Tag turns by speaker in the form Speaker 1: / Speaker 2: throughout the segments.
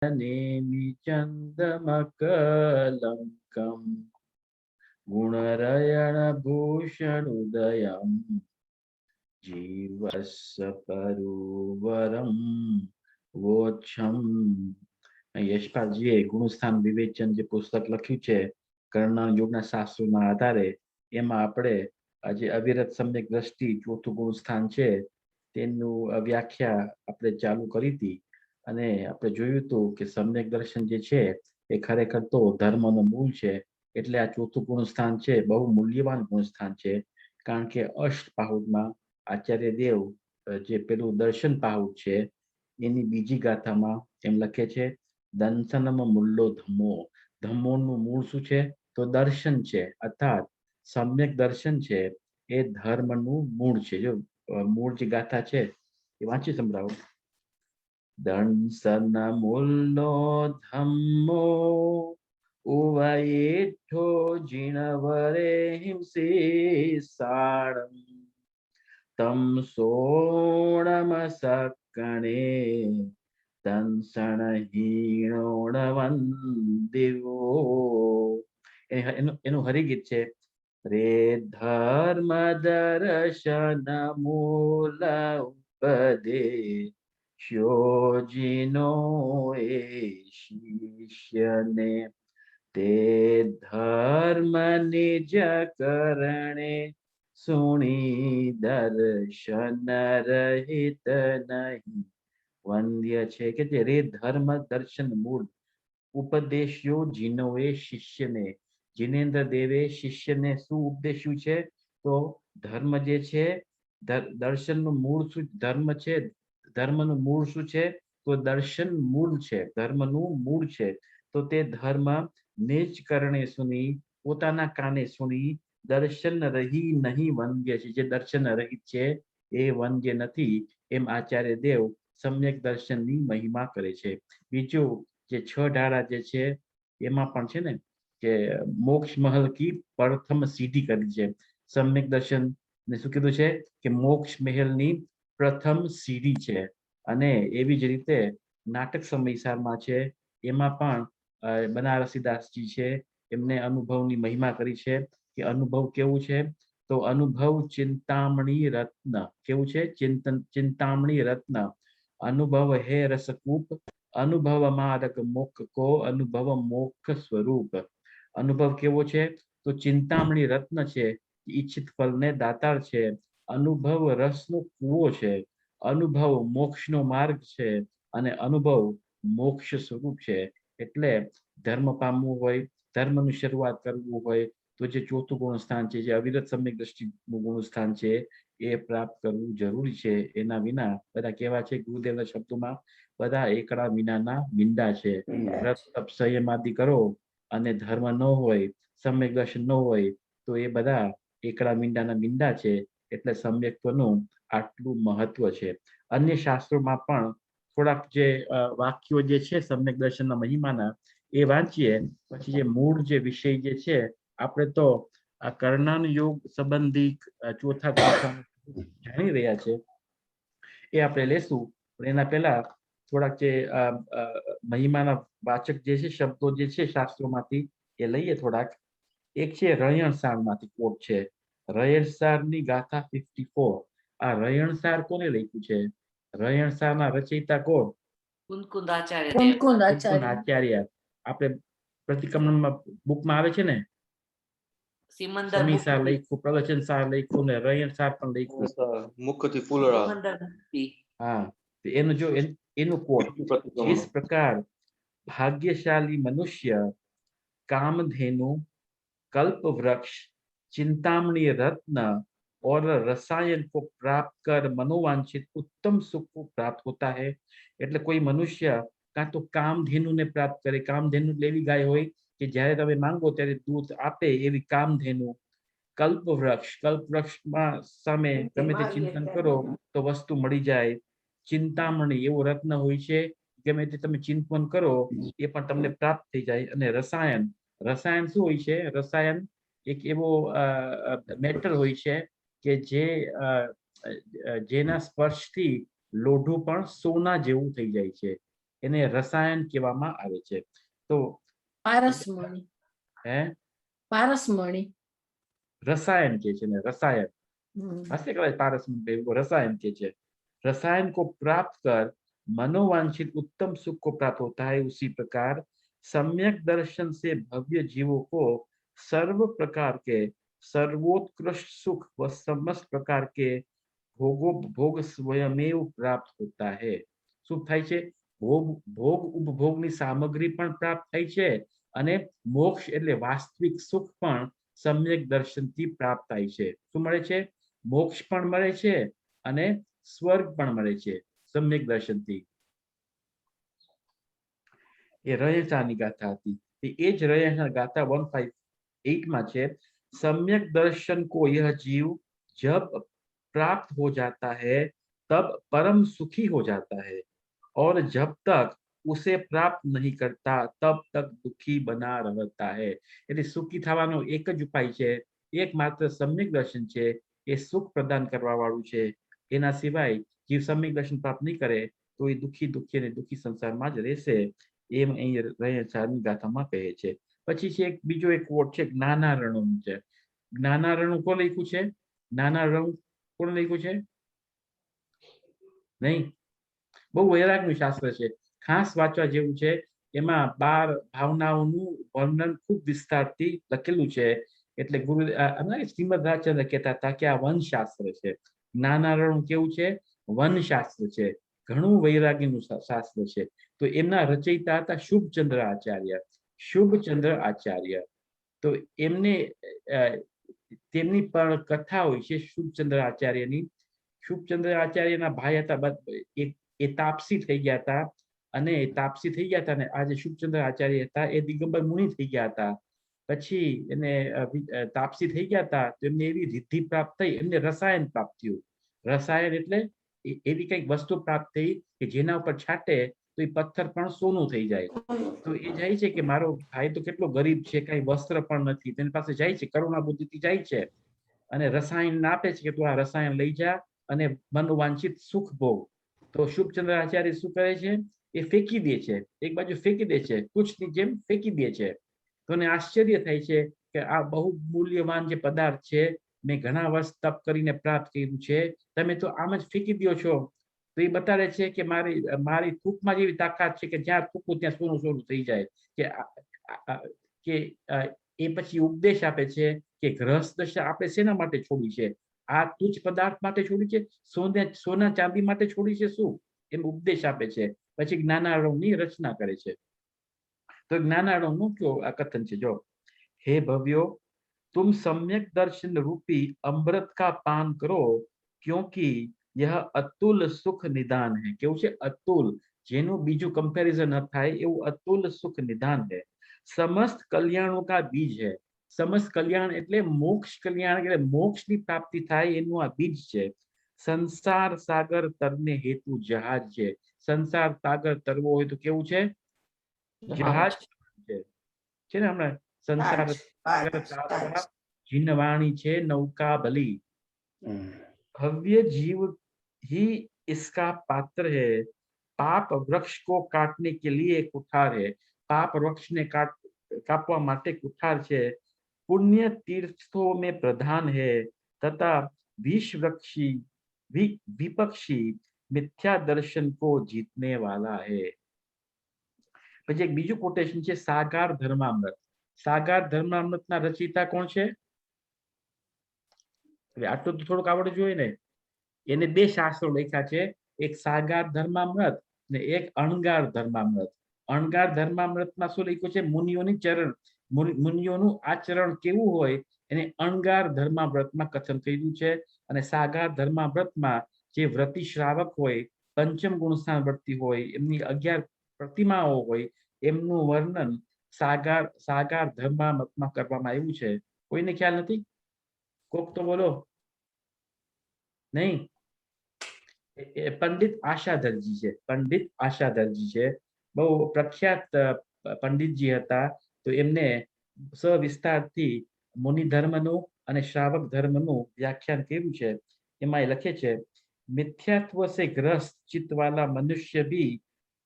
Speaker 1: नेमि चन्दमकलङ्कम् गुणरयणभूषणोदयम् जीवस्य परुवरं वोच्छम्। યશપાલજીએ ગુણસ્થાન વિવેચન જે પુસ્તક લખ્યું છે કર્ણ યોગના શાસ્ત્રોના આધારે, એમાં આપણે આજે અવિરત સમ્યક દ્રષ્ટિ ચોથું ગુણસ્થાન છે તેનું વ્યાખ્યા આપણે ચાલુ કરી હતી. અને આપણે જોયું હતું કે સમ્યક દર્શન જે છે એ ખરેખર તો ધર્મનો મૂળ છે. એટલે આ ચોથું ગુણસ્થાન છે બહુ મૂલ્યવાન ગુણસ્થાન છે. કારણ કે અષ્ટપાહુડમાં આચાર્ય દેવ જે પેલું દર્શન પાહુડ છે એની બીજી ગાથામાં એમ લખે છે દંશનમ મૂલ્યો ધમ્મો. ધમ્મોનું મૂળ શું છે? તો દર્શન છે, અર્થાત સમ્યક દર્શન છે એ ધર્મનું મૂળ છે. જો મૂળ જે ગાથા છે એ વાંચી સંભળાવો. દંશન મૂલ્યો ધમ્મો ઉવયેઠો જીણવરે હિંસી સાળમ તમ સોણમસકણે દંશણહીણોણવંદિવો. એનું હરિગીત છે. રે ધર્મ દર્શન મૂલ ઉપદેશ્યોજીનો એ શિષ્યને તે ધર્મ નિજ કરણે સુણી દર્શન રહિત નહીં વંદ્ય છે. કે જે રે ધર્મ દર્શન મૂળ ઉપદેશ્યો જીનોએ શિષ્યને, જીનેન્દ્ર દેવે શિષ્યને શું ઉપદેશ્યું છે? તો ધર્મ જે છે, દર્શનનું મૂળ શું ધર્મ છે? ધર્મનું મૂળ શું છે? તો દર્શન મૂળ છે, ધર્મનું મૂળ છે. તો તે ધર્મ નિજ કરણે સુની, પોતાના કાને સુની દર્શન રહી નહીં વંદ્ય છે. જે દર્શન રહિત છે એ વંદ્ય નથી. એમ આચાર્ય દેવ સમ્યક દર્શનની મહિમા કરે છે. બીજું જે છ ધારા જે છે એમાં પણ છે ને કે મોક્ષ મહલ કી પ્રથમ સીઢી કરી છે. સમ્યક દર્શન ને શું કીધું છે કે મોક્ષ મહેલની પ્રથમ સીડી છે. અને એવી જ રીતે નાટક સમયસારમાં છે એમાં પણ બનારસીદાસજી છે એમને અનુભવની મહિમા કરી છે. કે અનુભવ કેવું છે? તો અનુભવ ચિંતામણી રત્ન. કેવું છે? ચિંતામણી રત્ન. અનુભવ હે રસકૂપ, અનુભવ માર્ગ મોક્ષ કો, અનુભવ મોક્ષ સ્વરૂપ. અનુભવ કેવો છે? તો ચિંતામણી રત્ન છે, ઈચ્છિત ફળને દાતાર છે. અનુભવ રસનો કૂવો છે, અનુભવ મોક્ષનો માર્ગ છે, અને અનુભવ મોક્ષ સ્વરૂપ છે. એટલે ધર્મ પામવું હોય, ધર્મની શરૂઆત કરવું હોય તો જે ચોથું ગુણસ્થાન છે, જે અવિરત સમ્યક દ્રષ્ટિનું ગુણસ્થાન છે એ પ્રાપ્ત કરવું જરૂરી છે. એના વિના બધા કેવા છે ગુરુદેવના શબ્દોમાં, બધા એકડા વિનાના મીંડા છે. વ્રત તપ સંયમ આદિ કરો અને ધર્મ ન હોય, સમ્યક દર્શન ન હોય તો એ બધા એકડા મીંડાના મીંડા છે. એટલે સમ્યક્ત્વનું આટલું મહત્વ છે. અન્ય શાસ્ત્રોમાં પણ થોડાક જે વાક્યો જે છે સમ્યક દર્શનના મહિમાના એ વાંચીએ. પછી જે મૂળ જે વિષય જે છે, આપણે તો આ કર્ણન યોગ સંબંધી ચોથા ગુણસ્થાન જાણી રહ્યા છે એ આપણે લેશું. પણ એના પહેલા થોડાક જે મહિમાના વાચક જે છે શબ્દો જે છે શાસ્ત્રોમાંથી એ લઈએ થોડાક. એક છે રયણસાર માંથી કોટ છે. રયણસારની ગાથા 54. આ રયણસાર કોને લખ્યું છે? રયણસારના રચયિતા કોણ?
Speaker 2: કુંદકુંદ આચાર્ય.
Speaker 3: કુંદકુંદ
Speaker 1: આચાર્ય. આપણે પ્રતિક્રમણમાં બુકમાં આવે છે ને,
Speaker 2: સિમંદર
Speaker 1: સમીસાર લખ્યું, પ્રવચન સાર લખ્યું ને રયણસાર પણ લખ્યું.
Speaker 4: મુખથી ફૂલડા.
Speaker 1: હા, એનું જો એનું કોટ, जिस प्रकार भाग्यशाली मनुष्य कामधेनु, कल्प वृक्ष, चिंतामणि रत्न और रसायन को प्राप्त कर मनोवांछित उत्तम सुख को प्राप्त होता है. એટલે કોઈ મનુષ્ય કાં તો કામધેનુને પ્રાપ્ત કરે. કામધેનુ લેવી ગાય હોય કે જ્યારે તમે માંગો ત્યારે દૂધ આપે એવી કામધેનુ. કલ્પવૃક્ષ, કલ્પવૃક્ષમાં સામે તમે તે ચિંતન કરો તો વસ્તુ મળી જાય. ચિંતામણી એવો રત્ન હોય છે, ગમે તે તમે ચિંતન કરો એ પણ તમને પ્રાપ્ત થઈ જાય. અને રસાયણ, રસાયણ શું હોય છે? રસાયણ એક એવો મેટર હોય છે કે જે જેના સ્પર્શથી લોઢું પણ સોના જેવું થઈ જાય છે. એને રસાયણ કહેવામાં આવે છે. તો
Speaker 3: પારસમણી.
Speaker 1: હે
Speaker 3: પારસમણી.
Speaker 1: रसायन के છે ને रसायन
Speaker 3: हम्म,
Speaker 1: हंसते कदाच पारसमणी पे वो रसायन के છે. रसायन को प्राप्त कर मनोवांछित उत्तम सुख को प्राप्त होता है, उसी प्रकार सम्यक दर्शन से भव्य जीवों को सर्व प्रकार के सर्वोत्कृष्ट सुख व समस्त प्रकार के भोगो भोग स्वयमेव प्राप्त होता है. શું થાય છે? ભોગ ભોગ ઉપભોગની સામગ્રી પણ પ્રાપ્ત થાય છે અને મોક્ષ એટલે વાસ્તવિક સુખ પણ સમ્યક દર્શનથી પ્રાપ્ત થાય છે. શું મળે છે? મોક્ષ પણ મળે છે અને સ્વર્ગ પણ મળે છે સમ્યક દર્શનથી. એ રયસાની ગાથા હતી. એ જ રયસા ગાથા 158 માં છે. सम्यक दर्शन को यह जीव जब प्राप्त हो जाता है तब परम सुखी हो जाता है, और जब तक उसे प्राप्त नहीं करता तब तक दुखी बना रहता है. એટલે સુખી થવાનો એક જ ઉપાય છે, એકમાત્ર સમ્યક દર્શન છે. એ સુખ પ્રદાન કરવા વાળું છે. એના સિવાય જીવ સમ્યક દર્શન પ્રાપ્ત નહીં કરે તો એ દુખી દુખી અને દુખી સંસારમાં જ રહેશે, એમ અહીં રયસાની ગાથામાં કહે છે. પછી છે એક બીજો એક કોટ છે, જ્ઞાનારણું છે. જ્ઞાનારણું કોણ લખ્યું છે? જ્ઞાનારણું કોણ લખ્યું છે? નહીં, બહુ વૈરાગનું શાસ્ત્ર છે, ખાસ વાંચવા જેવું છે. એમાં 12 ભાવનાઓનું વર્ણન ખૂબ વિસ્તારથી લખેલું છે. એટલે ગુરુ શ્રીમદ રાજચંદ્ર કહેતા હતા કે આ વનશાસ્ત્ર છે. જ્ઞાનારણું કેવું છે? વનશાસ્ત્ર છે, ઘણું વૈરાગીનું શાસ્ત્ર છે. તો એમના રચયિતા હતા શુભચંદ્ર આચાર્ય. શુભચંદ્ર આચાર્ય તો એમને તેમની પણ કથા હોય છે શુભચંદ્ર આચાર્યની. શુભચંદ્ર આચાર્યના ભાઈ હતા, એ તાપસી થઈ ગયા હતા, અને તાપસી થઈ ગયા હતા ને આ જે શુભચંદ્ર આચાર્ય હતા એ દિગંબર મુનિ થઈ ગયા હતા. પછી એને તાપસી થઈ ગયા હતા તો એમને એવી રિદ્ધિ પ્રાપ્ત થઈ, એમને રસાયણ પ્રાપ્ત થયું. રસાયણ એટલે એવી કઈક વસ્તુ પ્રાપ્ત થઈ કે જેના ઉપર છાંટે તો એ પથ્થર પણ સોનું થઈ જાય. તો એ જાય છે કે મારો ભાઈ તો કેટલો ગરીબ છે, કઈ વસ્ત્ર પણ નથી, તેની પાસે જાય છે, કરુણા બુદ્ધિથી જાય છે અને રસાયણ આપે છે કે તું આ રસાયણ લઈ જા અને મનોવાંછિત સુખ ભોગ. તો શુભચંદ્ર આચાર્ય શું કરે છે? એ ફેંકી દે છે, એક બાજુ ફેંકી દે છે, કુછની જેમ ફેંકી દે છે. તો એને આશ્ચર્ય થાય છે કે આ બહુ મૂલ્યવાન જે પદાર્થ છે, મેં ઘણા વર્ષ તપ કરીને પ્રાપ્ત કર્યું છે, તમે તો આમ જ ફેંકી દો છો. તો એ બતાડે છે કે મારી થૂકમાં જેવી તાકાત છે કે જ્યાં થૂકું ત્યાં સોનું સોનું થઈ જાય. કે એ પછી ઉપદેશ આપે છે કે ગ્રહસ્થ દશા આપણે શેના માટે છોડી છે? આ તુચ્છ પદાર્થ માટે છોડી છે? સોના ચાંદી માટે છોડી છે? શું એમ ઉપદેશ આપે છે. પછી જ્ઞાનારણની રચના કરે છે. તો જ્ઞાનારણનું કયો આ કથન છે જો. हे भव्यो, तुम सम्यक दर्शन रूपी अमृत का पान करो, क्योंकि यह अतुल सुख निदान है. કેવું છે? અતુલ, જેનું બીજું કમ્પેરિઝન ન થાય એવું અતુલ સુખ નિદાન है. समस्त कल्याणों का बीज है. समस्त कल्याण એટલે મોક્ષ કલ્યાણ, એટલે મોક્ષની પ્રાપ્તિ થાય એનું આ બીજ છે. સંસાર સાગર તરને હેતુ જહાજ છે. સંસાર સાગર તરવો હોય તો કેવું છે? જહાજ છે ને. હમણાં સંસાર જીનવાણી છે नौका भली. भव्य जीव ही इसका पात्र है. पाप वृक्ष को काटने के लिए कुठार है. पाप वृक्ष ने काटवा माटे कुठार છે. पुण्य तीर्थों में प्रधान है तथा विष वृक्षी विपक्षी मिथ्या दर्शन को जीतने वाला है. પછી એક બીજું કોટેશન છે સાગાર ધર્મામૃત. સાગાર ધર્મામૃતના રચયિતા કોણ છે? આટલું તો થોડુંક આવડવું જોઈએ ને. એને 2 શાસ્ત્રો લખ્યા છે, એક સાગાર ધર્મામૃત ને એક અણગાર ધર્મામૃત. અણગાર ધર્મામૃતમાં શું લખ્યું છે? મુનિઓની ચરણ, મુનિઓનું આચરણ કેવું હોય એને અણગાર ધર્મામૃતમાં કથન કર્યું છે. અને સાગાર ધર્મામૃતમાં જે વ્રતિ શ્રાવક હોય, પંચમ ગુણ સ્થાન વર્તી હોય, એમની 11 પ્રતિમાઓ હોય, એમનું વર્ણન સાગાર ધર્મામૃતમાં કરવામાં આવ્યું છે. કોઈને ખ્યાલ નથી? કોક તો બોલો. નહીં? પંડિત આશાધરજી છે. પંડિત આશાધરજી છે, બહુ પ્રખ્યાત પંડિતજી હતા. તો એમને સવિસ્તારથી મુનિ ધર્મનું અને શ્રાવક ધર્મનું વ્યાખ્યાન કર્યું છે. એમાં એ લખે છે, मिथ्यात्व से ग्रस्त चित्त वाला मनुष्य भी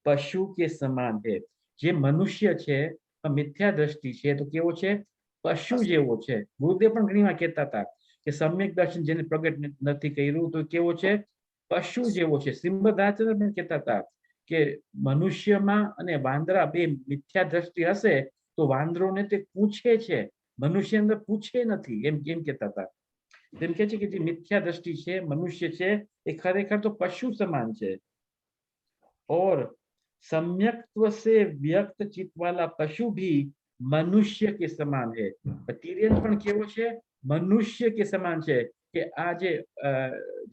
Speaker 1: पशु के समान है। जे मनुष्य छे मिथ्या दृष्टि छे तो केवो छे पशु जेवो छे। गुरुदेव पण घણીવાર કહેતા હતા કે સમ્યક દર્શન જેને પ્રગટ નથી કર્યું તો કેવો છે પશુ જેવો છે। શ્રીમદ રાજચંદ્ર પણ કહેતા હતા કે મનુષ્યમાં અને વાંદરા બે મિથ્યા દ્રષ્ટિ હશે તો વાંદરોને તે પૂછે છે, મનુષ્ય અંદર પૂછે નથી એમ કેમ કહેતા હતા। તેમ કહે છે કે જે મિથ્યા દ્રષ્ટિ છે મનુષ્ય છે એ ખરેખર તો પશુ સમાન છે। और सम्यक्त्व से व्यक्त चित्त वाला पशु भी मनुष्य के समान है। तिर्यंज पण केवो छे मनुष्य के समान छे के आ जे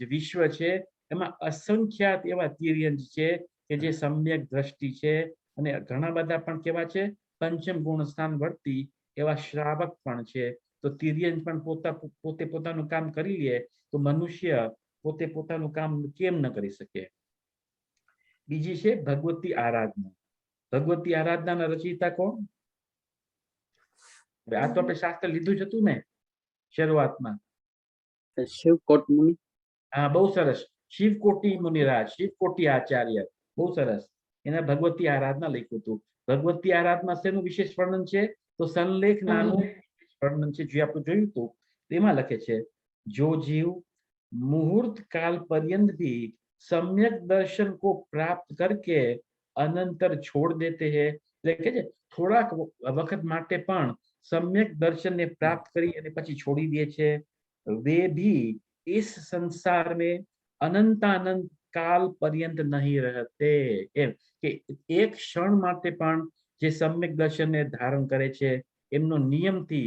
Speaker 1: विश्व छे एमां असंख्यात एवा तिर्यंज छे के जे सम्यक दृष्टि छे अने घणा बधा पण केवा छे पंचम गुण स्थान वर्ती एवा श्रावक पण छे। तो तिर्यंज पण पोते पोतानुं काम करी ले तो मनुष्य पोते पोतानुं काम केम न करी सके। बीजी छे भगवती आराधना। भगवती आराधना रचयिता कोण? आ तो आपणे शास्त्र लीधुं ज हतुं ने शरूआतमां।
Speaker 4: शिवकोट मुनि।
Speaker 1: हाँ, बहु सरस। शिवकोटी मुनिराज, शिवकोटी आचार्य, बहु सरस। एना भगवती आराधना लख्युं हतुं। भगवती आराधना शेनुं विशेष वर्णन छे तो संलेख नानुं वर्णन छे जे आपणे जोयुं हतुं तेमां लखे छे जो जीव मुहूर्त काल पर्यंत भी सम्यक दर्शन को प्राप्त करके अनंतर छोड़ देते हैं। थोड़ा वक्त माटे पण सम्यक दर्शन ने प्राप्त करी अने पछी छोड़ी दे छे वे भी इस संसार में अनंतानंत काल पर्यंत नहीं रहते। एम के एक क्षण माटे पण जे सम्यक दर्शन ने धारण करे छे एमनो नियम थी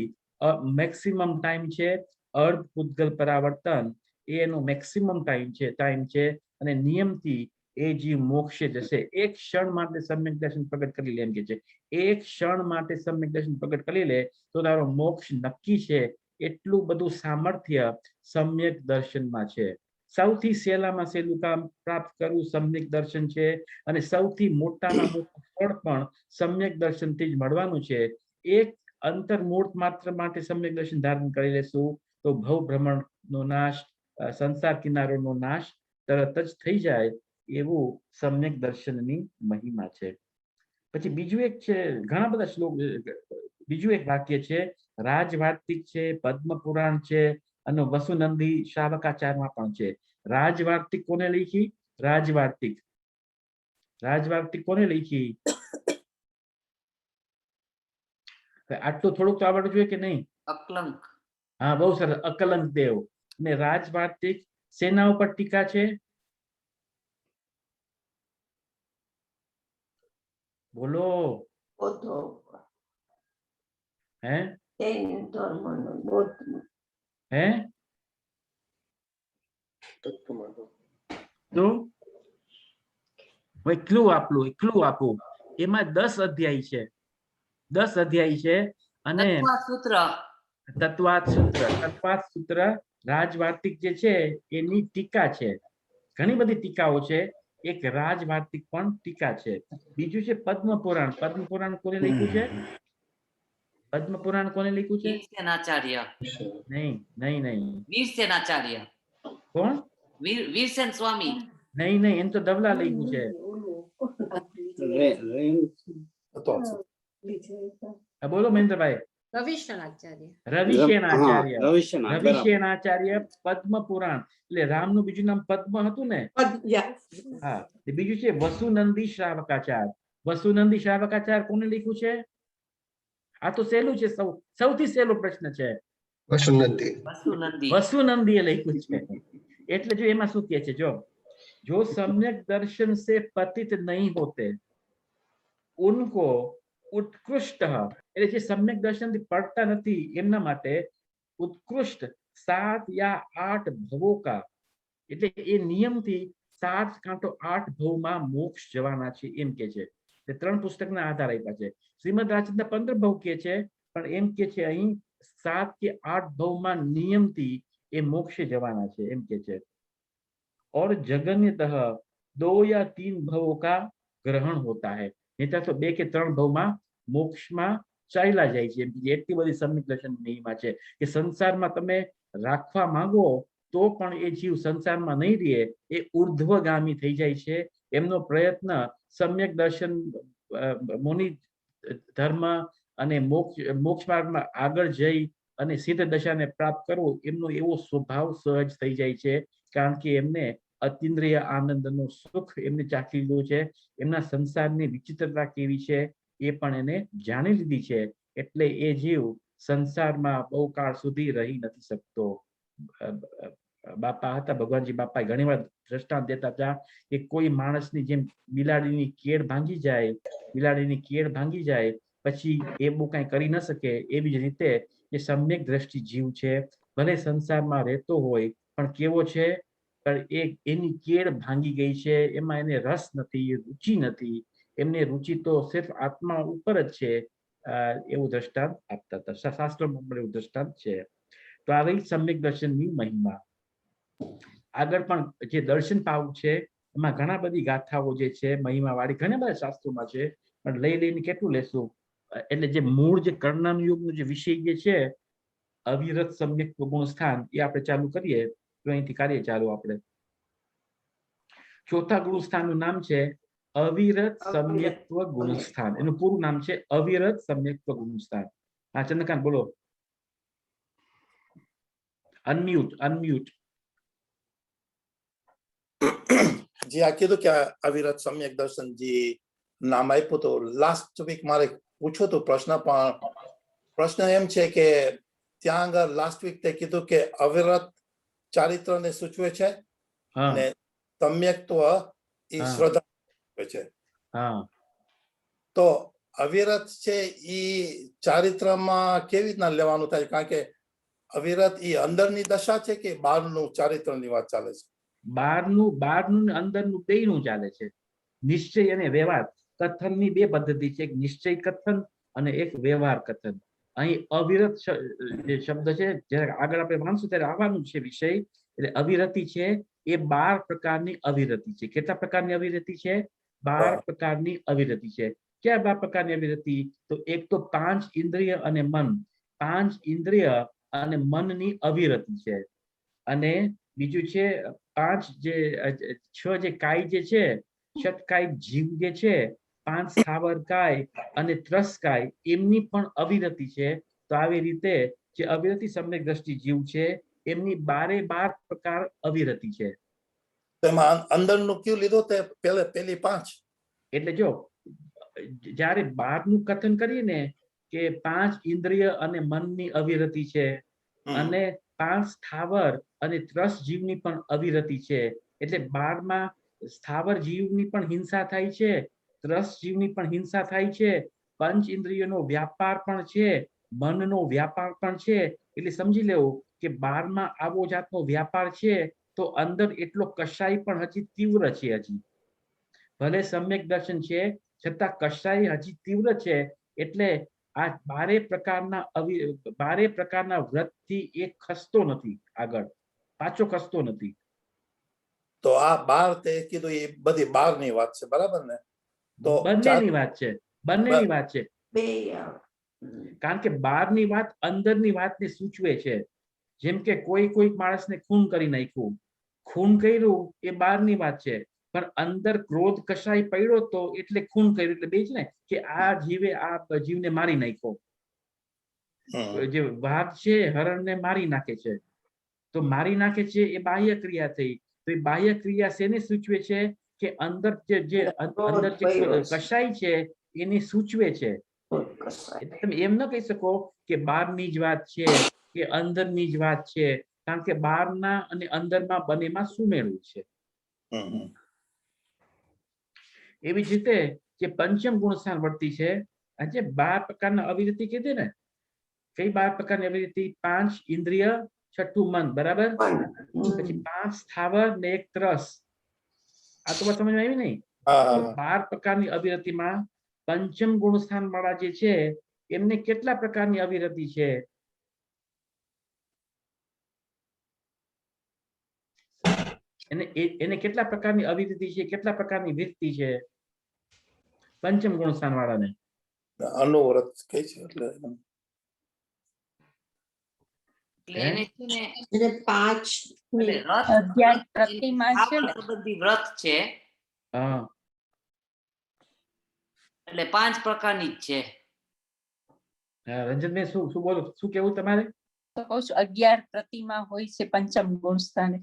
Speaker 1: मैक्सिमम टाइम छे अर्ध पुद्गल परावर्तन एनो मैक्सिमम टाइम छे અને નિયમથી એ જીવ મોક્ષે જશે। એક ક્ષણ માટે સમ્યક દર્શન પ્રગટ કરી લે એમ કે છે એક ક્ષણ માટે સમ્યક દર્શન પ્રગટ કરી લે તો તારો મોક્ષ નક્કી છે। એટલું બધું સામર્થ્ય સમ્યક દર્શનમાં છે। સૌથી સહેલામાં સહેલું કામ પ્રાપ્ત કરવું સમ્યક દર્શન છે અને સૌથી મોટામાં મોટું ફળ પણ સમ્યક દર્શનથી જ મળવાનું છે। એક અંતર્મૂર્ત માત્ર માટે સમ્યક દર્શન ધારણ કરી લેશું તો ભવ ભ્રમણનો નાશ, સંસાર કિનારોનો નાશ तरत ज थई जाए एवं सम्यक दर्शननी महिमा छे। पछी बीजू एक छे घणा बधा श्लोक बीजू एक वाक्य छे राजवार्तिक छे, पद्म पुराण छे अने वसुनंदी श्रावकाचार्यमां पण छे। राजवार्तिक कोने लखी? राजवार्तिक राजवार्तिक कोने लखी? आटलू थोड़ुंक तो आवडવું જોઈએ કે નહીં?
Speaker 2: અકલંક।
Speaker 1: हाँ, बहुत सरस। अकलंक देव ने राजवार्तिक सेना पर टीका छे। बोलो हैं? हैं? तो क्लू आपू एमां 10 अध्याय छे। 10 अध्याय छे अने तत्वात् सूत्र राजवार्तिक जे छे एनी टीका छे। घणी बधी टीकाओ छे। एक राजवार्तिक पण टीका छे। बीजू छे पद्म पुराण। पद्म पुराण कोने लख्युं छे? पद्म पुराण कोने लख्युं छे?
Speaker 2: वीरसेनाचार्य।
Speaker 1: नहीं नहीं नहीं।
Speaker 2: वीरसेनाचार्य।
Speaker 1: कोण?
Speaker 2: वीरसेन स्वामी।
Speaker 1: नहीं नहीं, एम तो दवला लख्युं छे। बोलो महेंद्र भाई।
Speaker 3: રવિશનાચાર્ય।
Speaker 1: રવિશેનાચાર્ય। રવિશેનાચાર્ય પદ્મ પુરાણ એટલે રામનું બીજું નામ પદ્મ હતું ને? હા, બીજું છે વસુનંદી શ્રાવકાચાર। વસુનંદી શ્રાવકાચાર કોને લખ્યું છે? આ તો સહેલું છે, સૌથી સહેલો પ્રશ્ન છે। વસુનંદીએ લખ્યું છે। એટલે જો એમાં શું કહે છે, जो सम्यक दर्शन से पतित नहीं होते उनको उत्कृष्ट એટલે જે સમ્યક દર્શનથી પડતા નથી એમના માટે उत्कृष्ट 7 या 8 ભવો કા એટલે એ નિયમથી 7 કાં તો 8 ભવમાં મોક્ષ જવાના છે એમ કે છે। તે ત્રણ પુસ્તકના આધાર આપ્યા છે। શ્રીમદ રાજચંદ્ર 15 ભવ કે છે પણ એમ કે છે અહીં 7 કે 8 ભવમાં નિયમથી એ મોક્ષે જવાના છે એમ કે છે। और जगन्यतः 2 या 3 भवों का ग्रहण होता है। नहीं तो 2 के 3 भवમાં મોક્ષમાં ચાલ્યા જાય છે। એટલી બધી સમ્યક દર્શન મહિમા છે કે સંસારમાં તમે રાખવા માંગો તો પણ એ જીવ સંસારમાં નહીં રહે, એ ઉર્ધ્વગામી થઈ જાય છે। એમનો પ્રયત્ન સમ્યક દર્શન મુનિ ધર્મ અને મોક્ષ માર્ગમાં આગળ જઈ અને સિદ્ધ દશાને પ્રાપ્ત કરવું એમનો એવો સ્વભાવ સહજ થઈ જાય છે, કારણ કે એમને અતિન્દ્રિય આનંદનું સુખ એમને ચાખી લીધું છે, એમના સંસારની વિચિત્રતા કેવી છે એ પણ એને જાણી લીધી છે, એટલે એ જીવ સંસારમાં બહુ કાળ સુધી રહી નથી શકતો. બાપા હતા ભગવાનજી બાપા ઘણી વાર દ્રષ્ટાંત દેતા હતા કે કોઈ માણસની જેમ બિલાડીની કેળ ભાંગી જાય પછી એ બહુ કઈ કરી ન શકે, એવી જ રીતે જે સમ્યક દ્રષ્ટિ જીવ છે ભલે સંસારમાં રહેતો હોય પણ કેવો છે, એની કેળ ભાંગી ગઈ છે, એમાં એને રસ નથી, રુચિ નથી, એમને રુચિ તો સિર્ફ આત્મા ઉપર જ છે, એવું દ્રષ્ટાંત આપતા હતા. શાસ્ત્રોમાં પણ એવું દ્રષ્ટાંત છે. તો આ રહી સમ્યક દર્શનની મહિમા. આગળ પણ જે દર્શન પાવું છે એમાં ઘણા બધી ગાથાઓ જે છે મહિમા વાળી ઘણા બધા શાસ્ત્રોમાં છે, પણ લઈને કેટલું લેશું. એટલે જે મૂળ જે કર્ણન યુગનો જે વિષય જે છે અવિરત સમ્યક ગુણ સ્થાન એ આપણે ચાલુ કરીએ તો અહીંથી કાર્ય ચાલુ. આપણે ચોથા ગુણ સ્થાનનું નામ છે અવિરત સમ્યક્ત્વ ગુણ સ્થાન. એનું પૂરું નામ છે અવિરત સમ્યક્ત્વ ગુણ સ્થાન. હા ચંદ્રકાંત બોલો. અનમ્યુટ.
Speaker 5: જી આ કીધું કે અવિરત સમ્યક દર્શન જી નામ આપ્યું તો લાસ્ટ વીક મારે પૂછ્યો તો પ્રશ્ન એમ છે કે ત્યાં આગળ લાસ્ટ વીક તે કીધું કે અવિરત ચારિત્રને સૂચવે છે અને સમ્યક્ત્વ એ શ્રદ્ધા છે. તો અવિરત છે એ ચારિત્રમાં કેવી રીતના લેવાનું થાય, કારણ કે અવિરત એ અંદરની દશા છે કે બહારનું ચારિત્રની વાત ચાલે છે?
Speaker 1: બહારનું અંદરનું બેયનું ચાલે છે. નિશ્ચય અને વ્યવહાર કથનની બે પદ્ધતિ છે, એક નિશ્ચય કથન અને એક વ્યવહાર કથન. અહીં અવિરત જે શબ્દ છે જ્યારે આગળ આપણે વાંચશું ત્યારે આવવાનું છે વિષય. એટલે અવિરતિ છે એ 12 પ્રકારની અવિરતિ છે. કેટલા પ્રકારની અવિરતિ છે? 12 પ્રકારની અવિરતિ છે. ક્યાં 12 પ્રકારની અવિરતિ? તો એક તો 5 ઇન્દ્રિય અને મન, 5 ઇન્દ્રિય અને મનની અવિરતિ છે. અને બીજું છે 5 જે 6 જે કાય જે છે, ષટકાય જીવ જે છે, 5 સ્થાવર કાય અને ત્રસ કાય એમની પણ અવિરતિ છે. તો આવી રીતે જે અવિરતિ સમ્યક દ્રષ્ટિ જીવ છે એમની 12 પ્રકાર અવિરતિ છે.
Speaker 5: તેમાં અંદરનું કયું લીધું તે પેલી 5?
Speaker 1: એટલે જો જ્યારે બહારનું કથન કરીએ ને કે 5 ઇન્દ્રિય અને મનની અવિરતિ છે, અને 5 સ્થાવર અને ત્રસ જીવની પણ અવિરતિ છે. એટલે 12માં સ્થાવર જીવની પણ હિંસા થાય છે, ત્રસ જીવની પણ હિંસા થાય છે, પંચ ઇન્દ્રિયોનો વ્યાપાર પણ છે, મનનો વ્યાપાર પણ છે. એટલે સમજી લેવું કે 12માં આવો જાતનો વ્યાપાર છે તો અંદર એટલો કશાય પણ હજી તીવ્ર છે. હજી ભલે સમ્યક દર્શન છે છતાં કશાય હજી તીવ્ર છે. એટલે આ 12 પ્રકારના વ્રતથી એક ખસતો નથી, આગળ પાછો ખસતો નથી.
Speaker 5: તો આ 12 તે કીધું એ બધી 12 ની વાત છે, બરાબર ને? તો
Speaker 1: બંનેની વાત છે, બંનેની વાત છે. કારણ કે 12 ની વાત અંદરની વાતને સૂચવે છે. જેમ કે કોઈ માણસને ખૂન કરી નાખ્યું, ખૂન કર્યું એ 12 ની વાત છે, પણ અંદર ક્રોધ કશાય પડ્યો તો એટલે ખૂન કર્યું. એટલે બે છે ને કે આ જીવને મારી નાખ્યો. જે વાઘ છે હરણને મારી નાખે છે, તો મારી નાખે છે એ બાહ્ય ક્રિયા થઈ. તો એ બાહ્ય ક્રિયા શેને સૂચવે છે? કે અંદર જે અંદર જે કશાય છે એને સૂચવે છે. તમે એમ ન કહી શકો કે બહારની જ વાત છે કે અંદરની જ વાત છે, કારણ કે બહારના અને અંદરમાં બંનેમાં સુમેળવું છે. એવી જ રીતે જે પંચમ ગુણસ્થાન વર્તી છે, જે 12 પ્રકારના અવિરતિ કીધી ને, કઈ 12 પ્રકારની અવિરતિ? 5 ઇન્દ્રિય, 6ઠું મન, બરાબર? પછી 5 સ્થાવર ને 1 ત્રસ. આ તો સમજમાં આવી નહીં? 12 પ્રકારની અવિરતિમાં પંચમ ગુણસ્થાન વાળા જે છે એમને કેટલા પ્રકારની અવિરતિ છે? એને કેટલા પ્રકારની અવિરતિ છે, કેટલા પ્રકારની વૃત્તિ છે પંચમ ગુણસ્થાન વાળાને?
Speaker 5: અનુવ્રત કઈ છે એટલે
Speaker 2: એને છે ને
Speaker 3: એટલે 5
Speaker 2: એટલે
Speaker 3: અધ્યાય પ્રતિમા છે ને,
Speaker 2: સંબંધી વ્રત છે.
Speaker 1: હા
Speaker 2: એટલે 5 પ્રકારની જ છે.
Speaker 1: રંજનબેન શું બોલો, શું કેવું તમારે?
Speaker 6: તો કહું છું 11 પ્રતિમા હોય છે પંચમ ગુણ સ્થાને.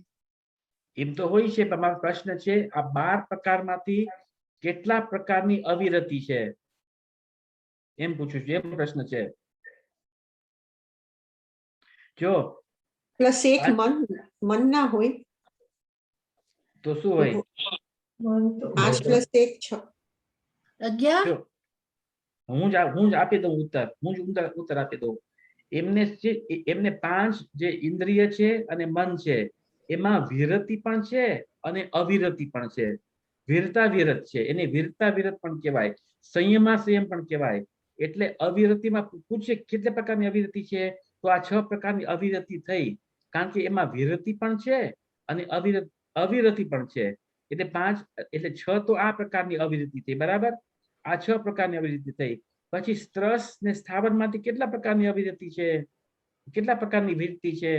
Speaker 1: એમ તો હોય છે, પણ મારો પ્રશ્ન છે આ 12 પ્રકારમાંથી કેટલા પ્રકારની અવિરતિ છે એમ પૂછું છું, એમ પ્રશ્ન છે. જો
Speaker 7: પ્લસ એક મન ના હોય
Speaker 1: તો શું હોય?
Speaker 7: 5 પ્લસ 1 6.
Speaker 3: 11
Speaker 1: જો હું જ આપી દઉં ઉત્તર, હું જ ઉત્તર આપી દઉં. એમને 5 જે ઇન્દ્રિય છે અને મન છે એમાં વિરતિ પણ છે અને અવિરતિ પણ છે. વીરતા વિરત છે, એને વીરતા વિરત પણ કહેવાય, સંયમા સંયમ પણ કહેવાય. એટલે અવિરતિમાં પૂછે કેટલા પ્રકારની અવિરતિ છે, તો આ 6 પ્રકારની અવિરતિ થઈ, કારણ કે એમાં વિરતિ પણ છે અને અવિરતિ પણ છે. એટલે 5 એટલે 6 તો આ પ્રકારની અવિરતિ થઈ, બરાબર. આ 6 પ્રકારની અવિરતિ થઈ. પછી સ્ત્રસ ને સ્થાવર માંથી કેટલા પ્રકારની અવિરતિ છે, કેટલા પ્રકારની વિરતિ છે?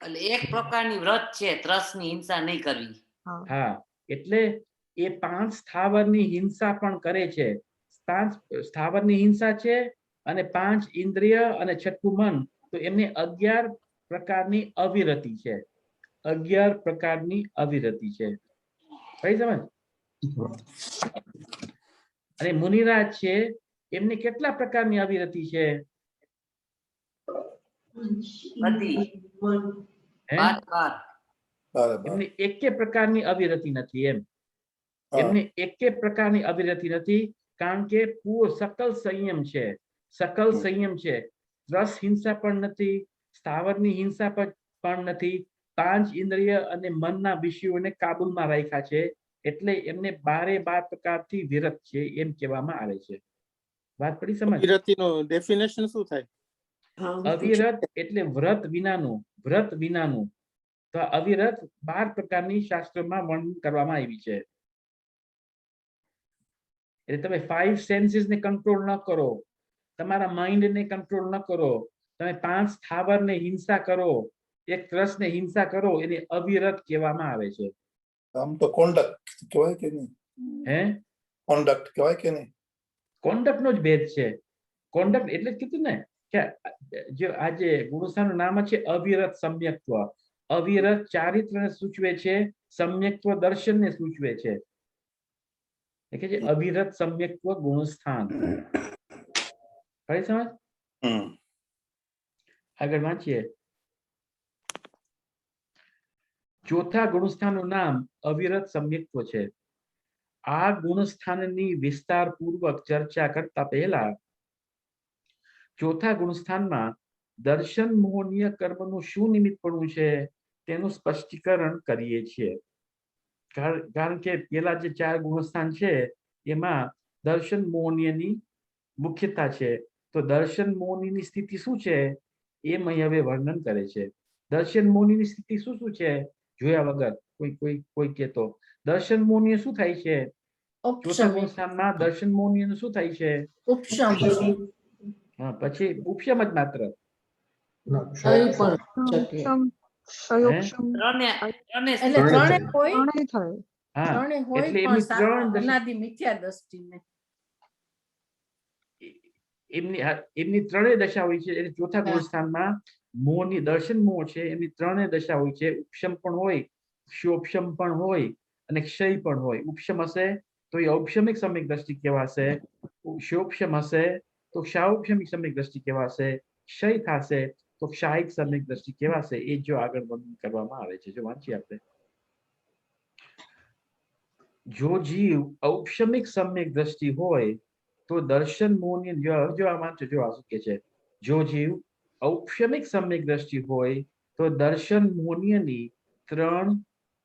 Speaker 2: એટલે એક પ્રકારની વ્રત છે, ત્રસની હિંસા નહીં કરવી.
Speaker 1: હા, એટલે એ 5 સ્થાવરની હિંસા પણ કરે છે. 5 સ્થાવરની હિંસા છે અને 5 ઇન્દ્રિય અને 6ઠું મન, તો એમને 11 પ્રકારની અવિરતિ છે. 11 પ્રકારની અવિરતિ છે. કઈ સમજ? અને મુનિરાજ છે એમને કેટલા પ્રકારની અવિરતિ છે?
Speaker 2: બધી
Speaker 1: હે?
Speaker 2: 12.
Speaker 5: બરાબર.
Speaker 1: એમને એકે પ્રકારની અવિરતિ નથી એમ. એમને એકે પ્રકારની અવિરતિ નથી, કારણ કે સકલ સંયમ છે, સકલ સંયમ છે. રસ હિંસા પણ નથી, સ્થાવરની હિંસા પણ નથી. 5 ઇન્દ્રિય અને મનના વિષયોને કાબુમાં રાખ્યા છે, એટલે એમને 12 પ્રકારથી વિરત છે એમ કહેવામાં આવે છે. વાત પડી સમજ?
Speaker 4: વિરતિનું ડેફિનેશન શું થાય?
Speaker 1: અવિરત એટલે વ્રત વિનાનું, વ્રત વિનાનું. તો અવિરત 12 પ્રકારની શાસ્ત્રમાં વર્ણન કરવામાં આવી છે. એટલે તમે 5 સેન્સીસ ને કંટ્રોલ ન કરો, તમારા માઇન્ડ ને કંટ્રોલ ન કરો, તમે 5 સ્થાવર ને હિંસા કરો, એક રસ ને હિંસા કરો, એને અવિરત કહેવામાં આવે છે.
Speaker 5: આમ તો કોન્ડક્ટ કહેવાય કે નહીં?
Speaker 1: હે?
Speaker 5: કોન્ડક્ટ કહેવાય કે નહીં?
Speaker 1: કોન્ડક્ટ નો જ ભેદ છે. કોન્ડક્ટ એટલે જ કીધું ને કે જે આજે ગુણસ્થાનનું નામ છે અવિરત સમ્યક્ત્વ. અવિરત ચારિત્રને સૂચવે છે, સમ્યક્ત્વ દર્શનને સૂચવે છે. કે જે અવિરત સમ્યક્ત્વ ગુણસ્થાન. કઈ સમજ? આગળ વાંચીએ. ચોથા ગુણસ્થાનનું નામ અવિરત સમ્યક્ત્વ છે. આ ગુણસ્થાનની વિસ્તારપૂર્વક ચર્ચા કરતા પહેલા ચોથા ગુણસ્થાનમાં દર્શન મોહનીય કર્મનું શું નિમિત્તપણું છે તેનું સ્પષ્ટીકરણ કરીએ છીએ. કારણ કે પેલા જે 4 ગુણસ્થાન છે એમાં દર્શન મોહનીયની મુખ્યતા છે, તો દર્શન મોહનીની સ્થિતિ શું છે એમ અહીં હવે વર્ણન કરે છે. દર્શન મોહનીની સ્થિતિ શું છે જોયા વગર કોઈ કહેતો દર્શન મોહનીય શું થાય છે? ચોથા ગુણસ્થાનમાં દર્શન મોહનીય શું થાય છે?
Speaker 3: ઉપશમ.
Speaker 1: હા, પછી ઉપશમ જ માત્ર.
Speaker 3: થઈ પણ શકે. એટલે ત્રણે હોય,
Speaker 1: હા,
Speaker 3: ત્રણે હોય
Speaker 1: એટલે
Speaker 3: પણ
Speaker 1: એમની 3
Speaker 3: અનાદિ મિથ્યા દ્રષ્ટિને.
Speaker 1: એમની 3 દશા હોય છે. એટલે ચોથા ગુણસ્થાનમાં મોહની દર્શન મોહ છે, એમની 3 દશા હોય છે. ઉપશમ પણ હોય, ક્ષોપશમ પણ હોય અને ક્ષય પણ હોય. ઉપશમ હશે તો એ ઔપશમિક સમ્યક દ્રષ્ટિ કહેવાશે, ક્ષોપશમ હશે તો ક્ષાઉપશમિક સમ્યક દ્રષ્ટિ કહેવાશે, ક્ષય થશે તો ક્ષાયિક સમ્યક દ્રષ્ટિ કહેવાશે. એ જો આગળ વર્ણન કરવામાં આવે છે. જો વાંચીએ આપણે. જો જીવ ઔપશમિક સમ્યક દ્રષ્ટિ હોય તો દર્શન મોહની જો આ વાંચો, જો આ શું કે છે, જો જીવ ઔપશમિક સમ્યક દ્રષ્ટિ હોય તો દર્શન મોહનીયની 3,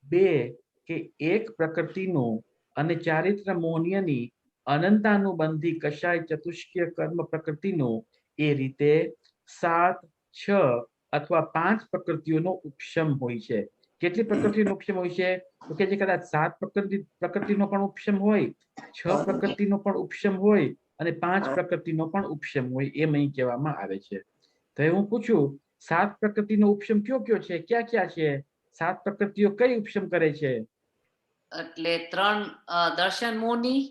Speaker 1: 2 કે 1 પ્રકૃતિનું અને ચારિત્ર મોહનીયની અનંતાનુબંધી કશાય ચતુષ્કીય કર્મ પ્રકૃતિનું એ રીતે 7, 6 અથવા 5 પ્રકૃતિઓનો ઉપશમ હોય છે. કેટલી પ્રકૃતિનો ઉપશમ હોય છે? તો કે જે કદાચ 7 પ્રકૃતિનો પણ ઉપશમ હોય, 6 પ્રકૃતિનો પણ ઉપશમ હોય અને 5 પ્રકૃતિનો પણ ઉપશમ હોય, એમ અહીં કહેવામાં આવે છે. તો હું પૂછું, 7 પ્રકૃતિનો ઉપશમ કયો છે? ક્યાં છે 7 પ્રકૃતિઓ? કઈ ઉપશમ કરે છે?
Speaker 2: એટલે 3 દર્શન મોહની,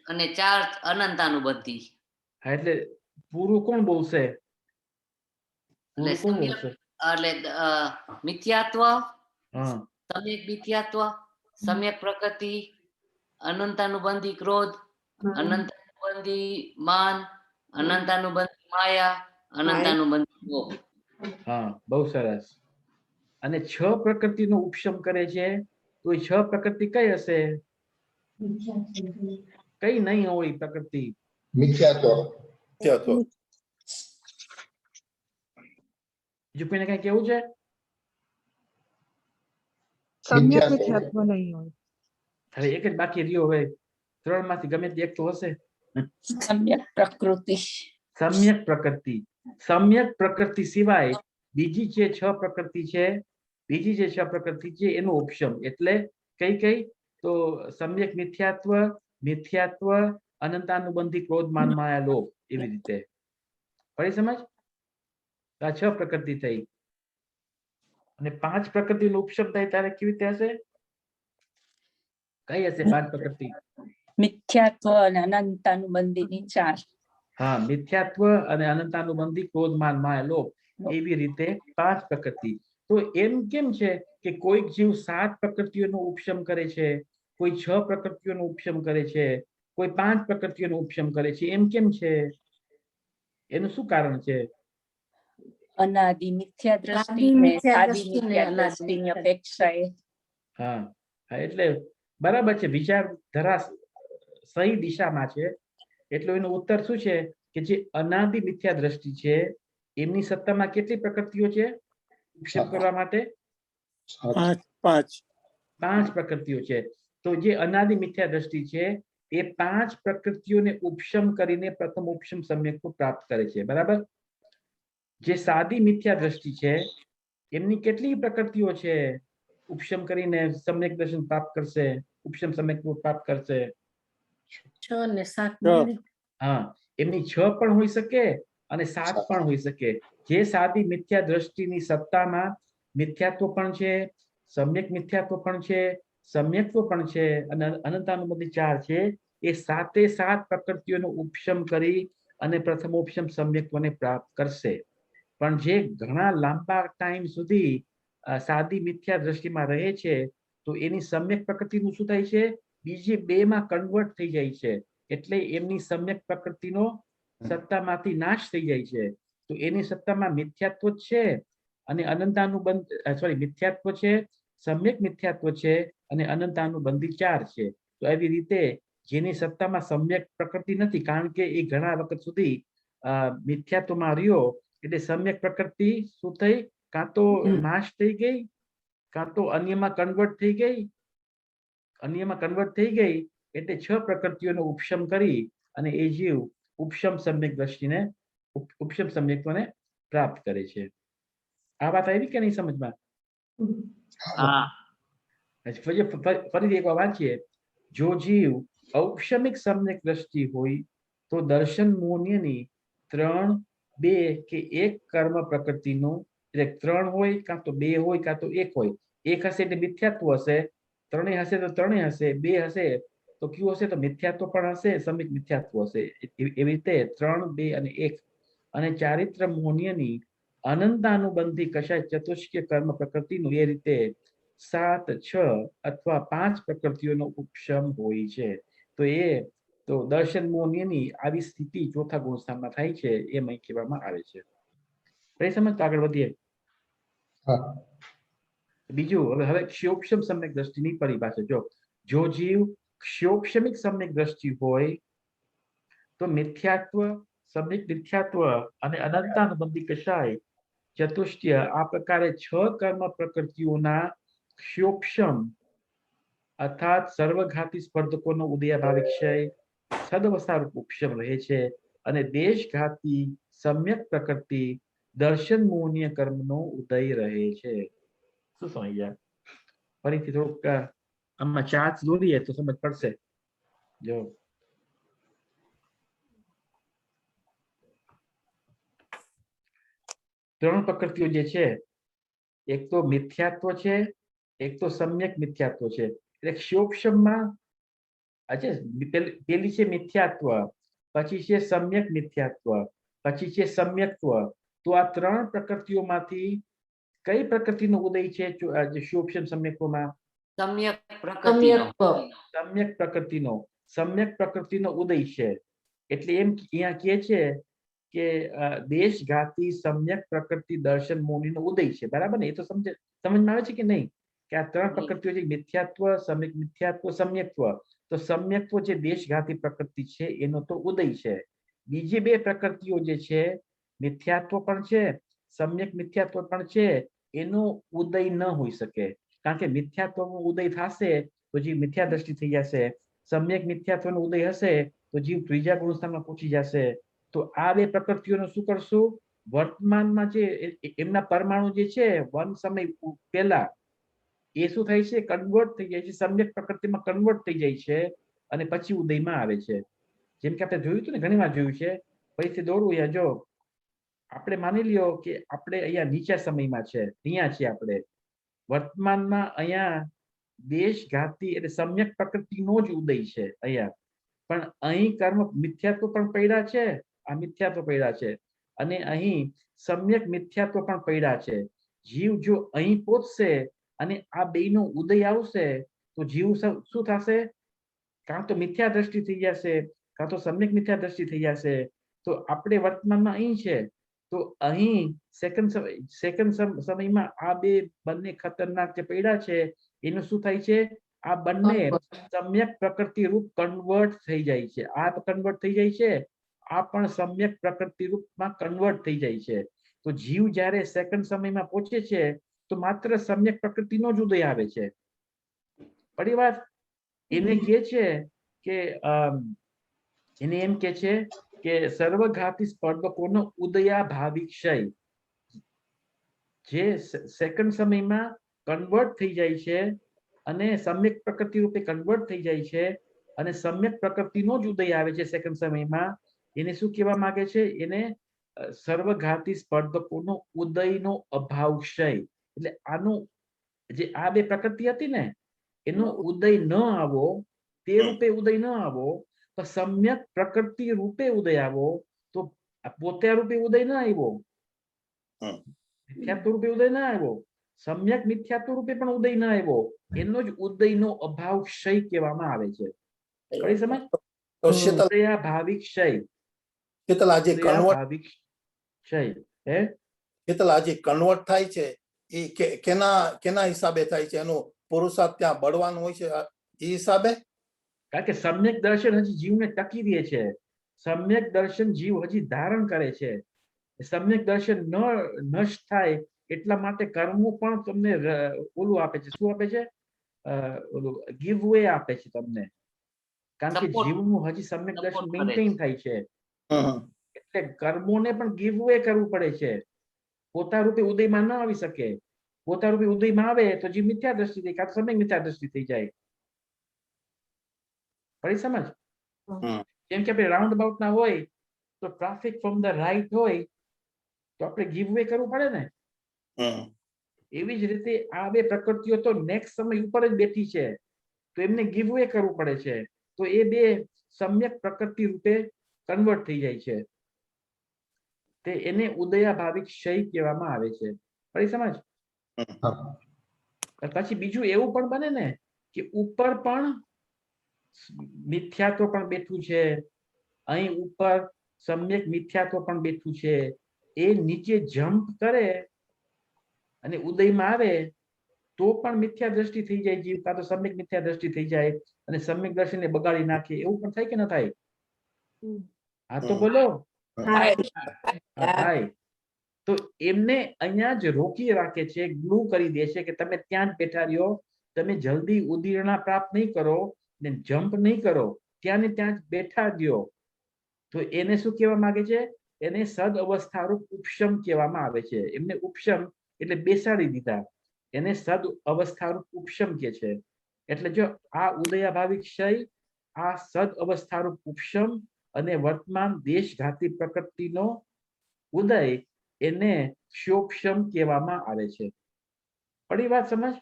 Speaker 2: અને 4 અનંતાનુબંધી.
Speaker 1: હા, એટલે પૂરું કોણ બોલશે?
Speaker 2: એટલે
Speaker 1: પૂરું કોણ બોલશે?
Speaker 2: એટલે મિથ્યાત્વ,
Speaker 1: હા,
Speaker 2: સમ્યક મિથ્યાત્વ, સમ્યક પ્રકૃતિ, અનંતાનુબંધી ક્રોધ, અનંતાનુબંધી માન, અનંતાનુબંધી માયા, અનંતાનુબંધી મોહ.
Speaker 1: હા, બહુ સરસ. અને 6 પ્રકૃતિનો ઉપશમ કરે છે, તો એ 6 પ્રકૃતિ કઈ હશે? કઈ નહીં હોય પ્રકૃતિ?
Speaker 5: મિથ્યાત્વ.
Speaker 1: બીજું કોઈને કઈ કેવું છે?
Speaker 8: સમ્યક મિથ્યાત્વ નહીં હોય.
Speaker 1: હવે એક જ બાકી રહ્યો. હવે 3 માંથી ગમે તે એક તો હશે.
Speaker 6: સમ્યક પ્રકૃતિ.
Speaker 1: સમ્યક પ્રકૃતિ. સમ્યક પ્રકૃતિ સિવાય બીજી જે 6 પ્રકૃતિ છે, એનો ઉપશમ. એટલે કઈ કઈ? તો સમ્યક મિથ્યાત્વ, મિથ્યાત્વ, અનંતાનુબંધી ક્રોધ માન માયા લોભ, એવી રીતે. પડી સમજ? આ 6 પ્રકૃતિ થઈ. અને 5 પ્રકૃતિનો ઉપશમ થાય ત્યારે કેવી રીતે હશે? કઈ હશે 5 પ્રકૃતિ?
Speaker 6: મિથ્યાત્વ અને અનંતાનુબંધીની 4.
Speaker 1: હા, મિથ્યાત્વ અને અનંતાનુબંધી ક્રોધ માન માયા લોભ, એવી રીતે 5 પ્રકૃતિ. તો એમ કેમ છે કે કોઈક જીવ 7 પ્રકૃતિઓનો ઉપશમ કરે છે, કોઈ 6 પ્રકૃતિઓનો ઉપશમ કરે છે, કોઈ 5 પ્રકૃતિઓનો ઉપશમ કરે છે? એમ કેમ છે? એનું શું કારણ છે?
Speaker 6: અનાદિ મિથ્યા દ્રષ્ટિ
Speaker 3: સાદી
Speaker 6: ને
Speaker 3: મિથ્યા
Speaker 6: સાદી
Speaker 3: દ્રષ્ટિ ને
Speaker 6: મિથ્યા
Speaker 3: અનાદિ
Speaker 6: દ્રષ્ટિની
Speaker 3: મિથ્યા
Speaker 6: અપેક્ષાએ.
Speaker 1: હા, હા, એટલે બરાબર છે. વિચારધારા સહી દિશામાં છે. એટલે એનો ઉત્તર શું છે કે જે અનાદિ મિથ્યા દ્રષ્ટિ છે, એમની સત્તામાં કેટલી પ્રકૃતિઓ છે ઉપશમ કરવા માટે?
Speaker 4: 5
Speaker 1: 5 પ્રકૃતિઓ છે. તો જે અનાદિ મિથ્યા દ્રષ્ટિ છે, એ 5 પ્રકૃતિઓને ઉપશમ કરીને પ્રથમ ઉપશમ સમ્યકત્વ પ્રાપ્ત કરે છે. બરાબર? જે સાદી મિથ્યા દ્રષ્ટિ છે, એમની કેટલી પ્રકૃતિઓ છે ઉપશમ કરીને સમ્યક દર્શન પ્રાપ્ત કરશે, ઉપશમ સમ્યકત્વ પ્રાપ્ત કરશે?
Speaker 3: 6 ને 7.
Speaker 1: હા, એમની 6 પણ હોઈ શકે અને 7 પણ હોઈ શકે. જે સાદી મિથ્યા દ્રષ્ટિની સત્તામાં મિથ્યાત્વ પણ છે, સમ્યક મિથ્યાત્વ પણ છે, સમ્યક્ત્વ પણ છે અને અનંતાનુબંધી 4 છે, એ 7 પ્રકૃતિઓનો ઉપશમ કરી અને પ્રથમોપશમ સમ્યક્ત્વને પ્રાપ્ત કરશે. પણ જે ઘણા લાંબા ટાઈમ સુધી સાદી મિથ્યા દ્રષ્ટિમાં રહે છે, તો એની સમ્યક પ્રકૃતિનું શું થાય છે? બીજી 2 માં કન્વર્ટ થઈ જાય છે. એટલે એમની સમ્યક પ્રકૃતિનો સત્તામાંથી નાશ થઈ જાય છે. તો એની સત્તામાં મિથ્યાત્વ છે અને મિથ્યાત્વ છે, સમ્યક મિથ્યાત્વ છે અને અનંતાનુબંધી 4 છે. તો એવી રીતે જેની સત્તામાં સમ્યક પ્રકૃતિ નથી, કારણ કે એ ઘણા વખત સુધી મિથ્યાત્વમાં રહ્યો, એટલે સમ્યક પ્રકૃતિ શું થઈ? કાં તો નાશ થઈ ગઈ, કાં તો અન્યમાં કન્વર્ટ થઈ ગઈ. એટલે 6 પ્રકૃતિઓનો ઉપશમ કરી અને એ જીવ ઉપશમ સમ્યક દ્રષ્ટિને, ઉપશમ સમ્યક્ત્વને પ્રાપ્ત કરે છે. આ વાત આવી કે નહીં સમજમાં?
Speaker 2: હા.
Speaker 1: ફરીથી એકવાર વાંચીએ. જો જીવ ઔપશમિક સમ્યક દ્રષ્ટિ હોય, તો દર્શન મોહનીયની 3, 2 કે 1 કર્મ પ્રકૃતિનો, એટલે 3 હોય, કાં તો 2 હોય, કાં તો 1 હોય. 1 હશે એટલે મિથ્યાત્વ હશે, 3 હશે તો 3 હશે, 2 હશે તો કયું હશે? તો મિથ્યાત્વ પણ હશે, સમ્યક મિથ્યાત્વ હશે. એવી રીતે 3, 2 અને 1. અને ચારિત્ર મોહનીયની અનંતાનુબંધી કશાય ચતુષ્કીય કર્મ પ્રકૃતિનું એ રીતે 7, 6 અથવા 5 પ્રકૃતિઓનો ઉપશમ હોય છે. તો દર્શન મોહનીયની આવી સ્થિતિ ચોથા ગુણસ્થાનમાં થાય છે, એમ અહીં કહેવામાં આવે છે. કઈ સમજ? આગળ વધીએ. બીજું, હવે ક્ષયોપશમ સમ્યક દ્રષ્ટિની પરિભાષા. જો જીવ ક્ષયોપશમિક સમ્યક દ્રષ્ટિ હોય, તો મિથ્યાત્વ, સમ્યક મિથ્યાત્વ અને અનંતાનુબંધી કશાય ચતુષ્ટય આ પ્રકારે 6 કર્મ પ્રકૃતિઓના ક્ષયોપશમ અર્થાત સર્વઘાતી સ્પર્ધકોનો ઉદયાભાવી ક્ષય, સદવસારૂપ ઉપશમ રહે છે અને દેશઘાતી સમ્યક પ્રકૃતિ દર્શન મોહનીય કર્મનો ઉદય રહે છે. શું સમજ્યા? ફરીથી થોડુંક આમાં ચાર્ટ દોરીએ તો સમજ પડશે. જો 3 પ્રકૃતિઓ જે છે, એક તો મિથ્યાત્વ છે, એક તો સમ્યક મિથ્યાત્વ છે. એટલે ક્ષયોપશમમાં અચ્છા પેલી છે મિથ્યાત્વ, પછી છે સમ્યક મિથ્યાત્વ, પછી છે સમ્યક્ત્વ. તો આ ત્રણ પ્રકૃતિઓમાંથી કઈ પ્રકૃતિનો ઉદય છે શુભમ સમ્યક્ત્વમાં?
Speaker 2: સમ્યક પ્રકૃતિનો.
Speaker 1: સમ્યક પ્રકૃતિનો, સમ્યક પ્રકૃતિનો ઉદય છે. એટલે એમ અહીંયા કહે છે કે દેશઘાતી સમ્યક પ્રકૃતિ દર્શન મુનિનો ઉદય છે, બરાબર ને? એ તો સમજમાં આવે છે કે નહીં કે આ ત્રણ પ્રકૃતિઓ છે, મિથ્યાત્વ, સમ્યક મિથ્યાત્વ, સમ્યક્ત્વ. તો સમ્યક્ત્વ જે દેશઘાતી પ્રકૃતિ છે એનો તો ઉદય છે. બીજી બે પ્રકૃતિઓ જે છે, મિથ્યાત્વ પણ છે, સમ્યક મિથ્યાત્વ પણ છે, એનો ઉદય ન હોઈ શકે. કારણ કે મિથ્યાત્વનો ઉદય થશે તો જીવ મિથ્યા દ્રષ્ટિ થઈ જશે, સમ્યક મિથ્યાત્વનો ઉદય હશે તો જીવ ત્રીજા ગુણસ્થાનમાં પહોંચી જશે. તો આ બે પ્રકૃતિઓનું શું કરશું? વર્તમાનમાં જે એમના પરમાણુ જે છે વન સમય પહેલા એ શું થાય છે? કન્વર્ટ થઈ જાય છે, સમ્યક પ્રકૃતિમાં કન્વર્ટ થઈ જાય છે અને પછી ઉદયમાં આવે છે. જેમ કે આપણે જોયું હતું ને, ઘણી વાર જોયું છે. ફરીથી દોડવું અહીંયા જો આપણે માની લ્યો કે આપણે અહીંયા નીચા સમયમાં છે, અહીંયા છે આપણે વર્તમાનમાં, અહીંયા દેશઘાતી એટલે સમ્યક પ્રકૃતિનો જ ઉદય છે અહીંયા. પણ અહીં કર્મ મિથ્યાત્વ પણ પડ્યા છે, આ મિથ્યાત્વ પડ્યા છે, અને અહીં સમ્યક મિથ્યાત્વ પણ પડ્યા છે. જીવ જો અહીં પહોંચશે અને આ બેયનો ઉદય આવશે તો જીવ શું થશે? કાં તો મિથ્યા દ્રષ્ટિ થઈ જશે, કાં તો સમ્યક મિથ્યા દ્રષ્ટિ થઈ જશે. તો આપણે વર્તમાનમાં અહીં છે, તો અહીં સેકન્ડ સમયમાં આ બે બંને ખતરનાક જે પડ્યા છે એનું શું થાય છે? આ બંને સમ્યક પ્રકૃતિ રૂપ કન્વર્ટ થઈ જાય છે. આ કન્વર્ટ થઈ જાય છે, આ પણ સમ્યક પ્રકૃતિ રૂપમાં કન્વર્ટ થઈ જાય છે. તો જીવ જ્યારે સેકન્ડ સમયમાં પહોંચે છે તો માત્ર સમ્યક પ્રકૃતિનો જ ઉદય આવે છે. પડી વાત? એને કહે છે કે એને એમ કે છે કે સર્વઘાતી સ્પર્ધકોનો ઉદયાભાવિક ક્ષય, જે સેકન્ડ સમયમાં કન્વર્ટ થઈ જાય છે અને સમ્યક પ્રકૃતિ રૂપે કન્વર્ટ થઈ જાય છે અને સમ્યક પ્રકૃતિનો જ ઉદય આવે છે સેકન્ડ સમયમાં, એને શું કહેવા માંગે છે? એને સર્વઘાતી સ્પર્ધકોનો ઉદયનો અભાવ ક્ષય. એટલે આનું જે આ બે પ્રકૃતિ હતી ને એનો ઉદય ન આવો, તે રૂપે ઉદય ન આવો, તો સમ્યક પ્રકૃતિ રૂપે ઉદય આવો. તો પોતે રૂપે ઉદય ના આવ્યો, મિથ્યાત્વ રૂપે ઉદય ના આવ્યો, સમ્યક મિથ્યાત્વ રૂપે પણ ઉદય ના આવ્યો, એનો જ ઉદયનો અભાવ ક્ષય કહેવામાં આવે છે. કઈ સમજ?
Speaker 5: તો શીતલ,
Speaker 1: ઉદયાભાવિક ક્ષય.
Speaker 5: શીતલ આજે કન્વર્ટ,
Speaker 1: ઉદયાભાવિક ક્ષય હે
Speaker 5: શીતલ આજે કન્વર્ટ થાય છે એ કેના હિસાબે થાય છે? એનું પુરુષાર્થ ત્યાં બળવાનું હોય છે એ હિસાબે?
Speaker 1: કારણ કે સમ્યક દર્શન હજી જીવને ટકી રહે છે, સમ્યક દર્શન જીવ હજી ધારણ કરે છે. સમ્યક દર્શન નષ્ટ થાય એટલા માટે કર્મો પણ તમને ઓલું આપે છે. શું આપે છે? ઓલું ગીવ વે આપે છે તમને, કારણ કે જીવનું હજી સમ્યક દર્શન મેન્ટેન થાય છે. એટલે કર્મોને પણ ગીવ વે કરવું પડે છે. પોતા રૂપે ઉદયમાં ન આવી શકે. પોતા રૂપે ઉદયમાં આવે તો જીવ મિથ્યા દ્રષ્ટિ થઈ, કાં સમ્યક મિથ્યા દ્રષ્ટિ થઈ જાય. પડી સમજ? જેમ કે આપણે રાઉન્ડ અબાઉટ ના હોય તો ટ્રાફિક ફ્રોમ ધ રાઈટ હોય તો આપણે ગીવ વે કરવું પડે ને. એવી જ રીતે આ બે પ્રકૃતિઓ તો નેક્સ્ટ સમય ઉપર જ બેઠી છે, તો એમને ગીવ વે કરવું પડે છે. તો એ બે સમ્યક પ્રકૃતિ રૂપે કન્વર્ટ થઈ જાય છે. તે એને ઉદયાભાવિક ક્ષય કહેવામાં આવે છે. પડી સમજ? પછી બીજું એવું પણ બને ને કે ઉપર પણ મિથ્યાત્વ પણ બેઠું છે, અહીં ઉપર સમ્યક મિથ્યાત્વ પણ બેઠું છે. એ નીચે જમ્પ કરે અને ઉદયમાં આવે તો પણ મિથ્યા દ્રષ્ટિ થઈ જાય જીવ, કાં તો સમ્યક મિથ્યા દ્રષ્ટિ થઈ જાય અને સમ્યક દર્શનને બગાડી નાખે. એવું પણ થાય કે ન થાય? હા તો બોલો. થાય. તો એમને અહીંયા જ રોકી રાખે છે, ગ્લુ કરી દે છે કે તમે ત્યાં જ બેઠા રહ્યો, તમે જલ્દી ઉદીરણા પ્રાપ્ત નહીં કરો ને જમ્પ નહીં કરો, ત્યાં ને ત્યાં જ બેઠા રહ્યો. તો એને શું કહેવા માંગે છે? એને સદ અવસ્થારૂપ ઉપશમ કહેવામાં આવે છે. એમને ઉપશમ એટલે બેસાડી દીધા, એને સદ અવસ્થારૂપ ઉપશમ કે છે. એટલે જો આ ઉદયાભાવિક ક્ષય, આ સદ અવસ્થારૂપ ઉપશમ અને વર્તમાન દેશઘાતી પ્રકૃતિનો ઉદય, એને ક્ષોક્ષમ કહેવામાં આવે છે. પડી વાત સમજ?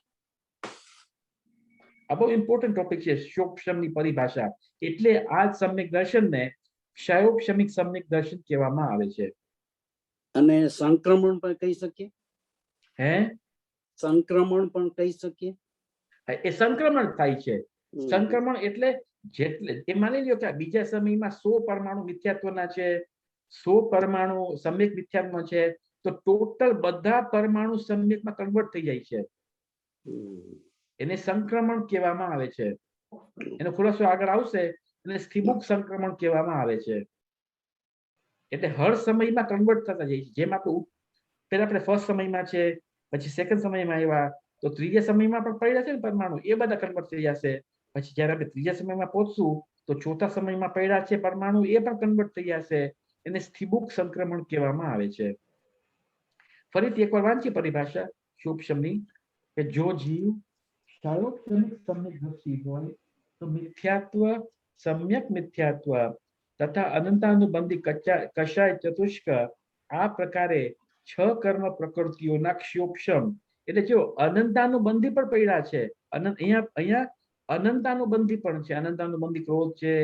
Speaker 1: આ બહુ ઇમ્પોર્ટન્ટ ટોપિક છે ક્ષયોપશમની પરિભાષા. એટલે આ સમ્યક દર્શનને ક્ષયોપશમિક સમ્યક દર્શન કહેવામાં આવે છે.
Speaker 9: અને સંક્રમણ પણ કહી શકીએ.
Speaker 1: હે,
Speaker 9: સંક્રમણ પણ કહી શકીએ.
Speaker 1: એ સંક્રમણ થાય છે. સંક્રમણ એટલે જેટલે એ માની લ્યો કે બીજા સમયમાં 100 પરમાણુ મિથ્યાત્વના છે, 100 પરમાણુ સમ્યક મિથ્યાત્વ છે, તો ટોટલ બધા પરમાણુ સમ્યકમાં કન્વર્ટ થઈ જાય છે. એને સંક્રમણ કહેવામાં આવે છે. એનો ખુલાસો આગળ આવશે. એને સ્થિબુક સંક્રમણ કહેવામાં આવે છે. એટલે હર સમયમાં કન્વર્ટ થતા જાય છે. જેમ આપણે પહેલા આપણે ફર્સ્ટ સમયમાં છે, પછી સેકન્ડ સમયમાં આવ્યા, તો ત્રીજા સમયમાં પણ પડ્યા છે ને પરમાણુ, એ બધા કન્વર્ટ થઈ જશે. પછી જયારે આપણે ત્રીજા સમયમાં પહોંચશું તો ચોથા સમયમાં પડ્યા છે પરમાણુ, એ પણ કન્વર્ટ થઈ જશે. એને સ્થિબુક સંક્રમણ કહેવામાં આવે છે. ફરીથી એકવાર વાંચીએ પરિભાષા ક્ષયોપશમની કે જો જીવ ક્ષયોપશમિક સમ્યક દ્રષ્ટિ હોય તો મિથ્યાત્વ, સમ્યક મિથ્યાત્વ તથા અનંતાનુબંધી કષાય ચતુષ્ક આ પ્રકારે 6 કર્મ પ્રકૃતિઓના ક્ષયોપશમ. એટલે જો અનંતાનુબંધી પણ પડ્યા છે. અહીંયા અનંતાનુબંધી પણ છે. અનંતાનુબંધી ક્રોધ છે,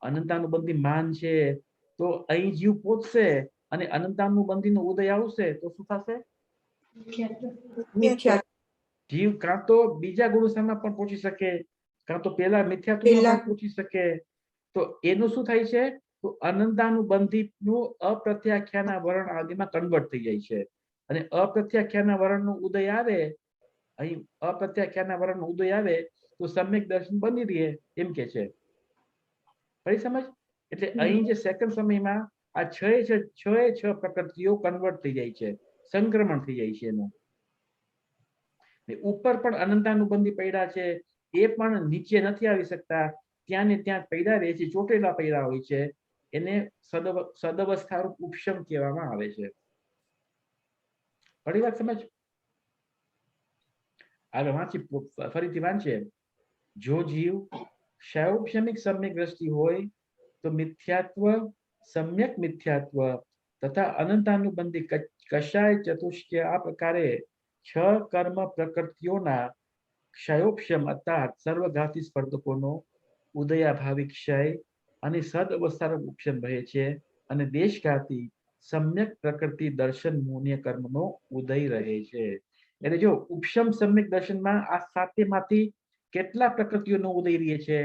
Speaker 1: અનંતાનુબંધી માન છે. તો અહીં જીવ પહોંચશે અને અનંતાનુબંધીનો ઉદય આવશે તો શું થશે?
Speaker 7: મિથ્યા
Speaker 1: જીવ કાં તો બીજા ગુણસ્થાનમાં પણ પહોંચી શકે, કાં તો પેલા મિથ્યાત્વમાં પણ પહોંચી શકે. તો એનું શું થાય છે? તો અનંતાનુબંધીનું અપ્રત્યાખ્યાના વર્ણ આદિમાં કન્વર્ટ થઈ જાય છે. અને અપ્રત્યાખ્યાના વર્ણનો ઉદય આવે, અહીં અપ્રત્યાખ્યાના વર્ણનો ઉદય આવે તો સમ્યક દર્શન બની રહે એમ કે છે. ફરી સમજ? એટલે અહીં જે સેકન્ડ સમયમાં આ 6 પ્રકૃતિઓ કન્વર્ટ થઈ જાય છે, સંક્રમણ થઈ જાય છે એનું. ઉપર પણ અનંતાનુબંધી પડ્યા છે, એ પણ નીચે નથી આવી શકતા, ત્યાં ને ત્યાં પડ્યા રહે છે, ચોટેલા પડ્યા હોય છે. એને સદઅવસ્થારૂપ ઉપશમ કહેવામાં આવે છે. પડી વાત સમજ? આગળ વાંચી, ફરીથી વાંચીએ. જો જીવ ક્ષયોપશમિક સમ્યક દ્રષ્ટિ હોય તો મિથ્યાત્વ, સમ્યક મિથ્યાત્વ તથા અનંતાનુબંધી કષાય ચતુષ્કે આ પ્રકારે 6 કર્મ પ્રકૃતિઓના ક્ષયોપશમ અર્થાત સર્વઘાતી સ્પર્ધકોનો ઉદયાભાવી ક્ષય અને સદ અવસ્થારૂપ ઉપશમ રહે છે. અને દેશઘાતી સમ્યક પ્રકૃતિ દર્શન મૂન્ય કર્મનો ઉદય રહે છે. એટલે જો ઉપશમ સમ્યક દર્શનમાં આ 7 માંથી કેટલા પ્રકૃતિઓનો ઉદય રહે છે?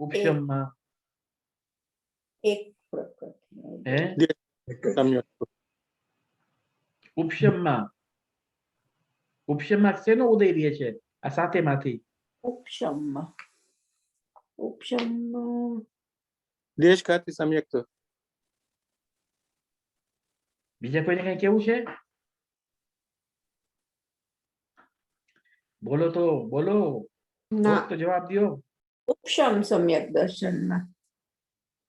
Speaker 1: ઉપશમમાં
Speaker 7: એક પ્રકૃતિ.
Speaker 1: હે, ઉપશમમાં શેનો ઉદય રહે છે આ 7 માંથી?
Speaker 7: ઉપશમ
Speaker 4: દેશઘાતી સમ્યક.
Speaker 1: બીજા કોઈને કઈ કેવું છે? બોલો તો બોલો,
Speaker 7: ના,
Speaker 1: તો જવાબ દો.
Speaker 7: ઉપશમ સમ્યક દર્શનમાં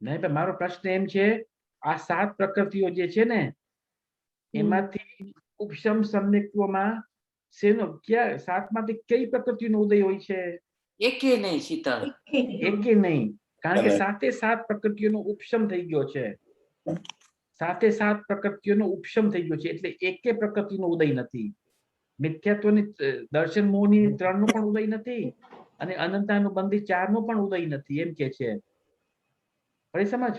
Speaker 1: નહીં, પણ મારો પ્રશ્ન એમ છે, આ 7 પ્રકૃતિઓ જે છે ને એમાંથી ઉપશમ સમ્યક્ત્વમાં શેનો, ક્યાં 7 માંથી કઈ પ્રકૃતિનો ઉદય હોય છે?
Speaker 2: એકે નહીં શીતળ.
Speaker 1: એકે નહીં, કારણ કે 7 પ્રકૃતિઓનો ઉપશમ થઈ ગયો છે. 7 પ્રકૃતિઓનો ઉપશમ થઈ ગયો છે. એટલે એકે પ્રકૃતિનો ઉદય નથી. મિથ્યાત્વની દર્શન મોહની 3 નો પણ ઉદય નથી અને અનંતાનુબંધી 4 નો પણ ઉદય નથી એમ કે છે. ફરી સમજ?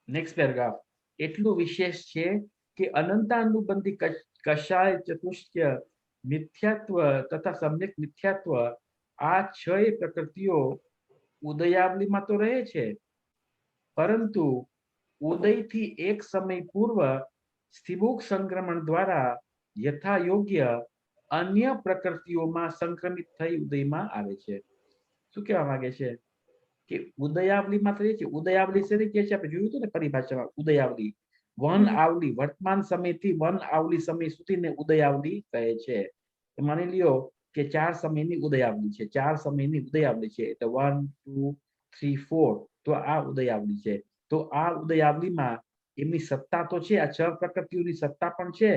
Speaker 1: Next paragraph. એટલું વિશેષ છે કે અનંતાનુબંધી કષાય ચતુષ્ય મિથ્યાત્વ તથા સમ્યક મિથ્યાત્વ આ 6 પ્રકૃતિઓ ઉદયાવલીમાં તો રહે છે, પરંતુ ઉદયથી એક સમય પૂર્વ સ્થિબુક સંક્રમણ દ્વારા યથા યોગ્ય અન્ય પ્રકૃતિઓમાં સંક્રમિત થઈ ઉદયમાં આવે છે. શું કહેવા માંગે છે? કે ઉદયાવલીમાં તો રહે છે. ઉદયાવલી શેને કહે છે? આપણે જોયું હતું ને પરિભાષામાં. ઉદયાવલી વન આવલી, વર્તમાન સમયથી વન આવલી સમય સુધીને ઉદયાવલી કહે છે. માની લ્યો કે 4 સમયની ઉદયાવલી છે, 4 સમયની ઉદયાવલી છે, એટલે 1 2 3 4, તો આ ઉદયાવલી છે. તો આ ઉદયાવલીમાં એમની સત્તા તો છે, આ 6 પ્રકૃતિઓની સત્તા પણ છે,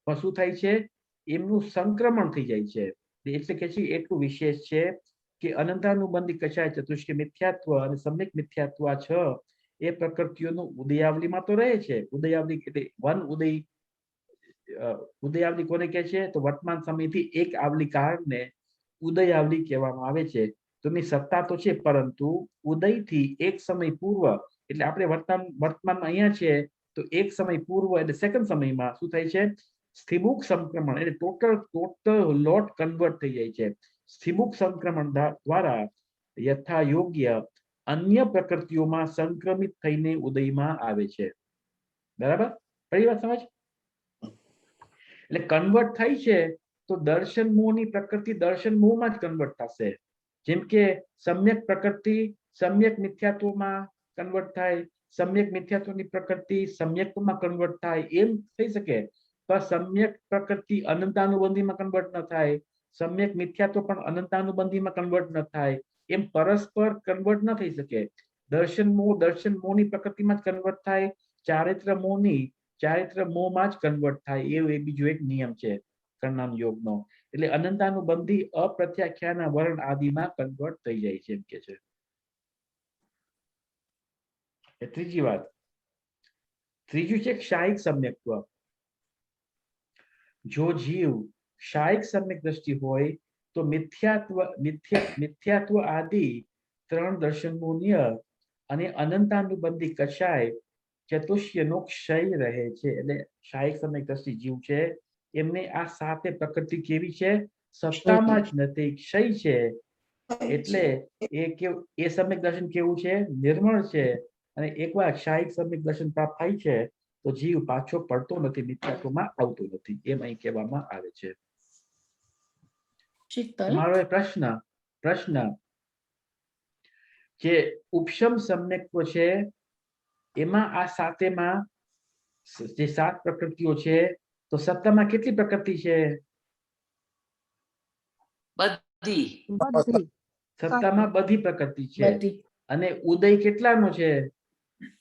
Speaker 1: પણ શું થાય છે? એમનું સંક્રમણ થઈ જાય છે. એટલે કે છે એટલું વિશેષ છે કે અનંતાનુબંધી કષાય ચતુષ્ક મિથ્યાત્વ અને સમ્યક મિથ્યાત્વ આ 6 એ પ્રકૃતિઓનું ઉદયાવલીમાં તો રહે છે. ઉદયાવલી એટલે વન ઉદય ઉદયાવલી કોને કહે છે? તો વર્તમાન સમયથી એક આવલી કાળને ઉદયાવલી કહેવામાં આવે છે. તો એની સત્તા તો છે, પરંતુ ઉદયથી એક સમય પૂર્વ, એટલે આપણે વર્તમાનમાં અહીંયા છે, તો એક સમય પૂર્વ એટલે સેકન્ડ સમયમાં શું થાય છે? સ્થિમુખ સંક્રમણ, એટલે ટોટલ લોટ કન્વર્ટ થઈ જાય છે. સ્થિમુખ સંક્રમણ દ્વારા યથા યોગ્ય અન્ય પ્રકૃતિઓમાં સંક્રમિત થઈને ઉદયમાં આવે છે. બરાબર? પડી વાત સમજ? એટલે કન્વર્ટ થાય છે તો દર્શન મોહની પ્રકૃતિ દર્શન મોહમાં જ કન્વર્ટ થશે. જેમ કે સમ્યક પ્રકૃતિ સમ્યક મિથ્યાત્વમાં કન્વર્ટ થાય, સમ્યક મિથ્યાત્વની પ્રકૃતિ સમ્યકમાં કન્વર્ટ થાય, એમ થઈ શકે. પણ સમ્યક પ્રકૃતિ અનંતાનુબંધીમાં કન્વર્ટ ન થાય, સમ્યક મિથ્યાત્વ પણ અનંતાનુબંધીમાં કન્વર્ટ ન થાય, એમ પરસ્પર કન્વર્ટ ન થઈ શકે. દર્શન મોહની પ્રકૃતિમાં જ કન્વર્ટ થાય, ચારિત્ર મોહમાં જ કન્વર્ટ થાય, એવું એક બીજો એક નિયમ છે કર્ણામ યોગનો. એટલે અનંતાનુબંધી અપ્રત્યાખ્યાના વર્ણ આદિમાં કન્વર્ટ થઈ જાય છે, એમ કે છે. ત્રીજી વાત, ત્રીજું છે ક્ષાયિક સમ્યક્ત્વ. જો જીવ ક્ષાયિક સમ્યક દ્રષ્ટિ હોય તો મિથ્યાત્વ આદિ ત્રણ દર્શનમૂલ્ય અને અનંતાનુબંધી કષાય ચતુષ્યનો ક્ષય રહે છે. એટલે ક્ષાયિક સમ્યક દ્રષ્ટિ જીવ છે, એમને આ સાતે પ્રકૃતિ કેવી છે? સત્તામાં જ નથી, ક્ષય છે. એટલે એ સમ્યક દર્શન કેવું છે? નિર્મળ છે. અને એકવાર ક્ષાયિક સમ્યક દર્શન પ્રાપ્ત થાય છે તો જીવ પાછો પડતો નથી, મિથ્યાત્વમાં આવતો નથી, એમ અહીં કહેવામાં આવે છે. મારો પ્રશ્ન જે ઉપશમ સમ્યક્ત્વ છે એમાં આ સાતેમાં જે સાત પ્રકૃતિઓ છે, તો સત્તામાં કેટલી પ્રકૃતિ છે?
Speaker 2: બધી.
Speaker 1: સત્તામાં બધી પ્રકૃતિ છે. અને ઉદય કેટલાનો છે?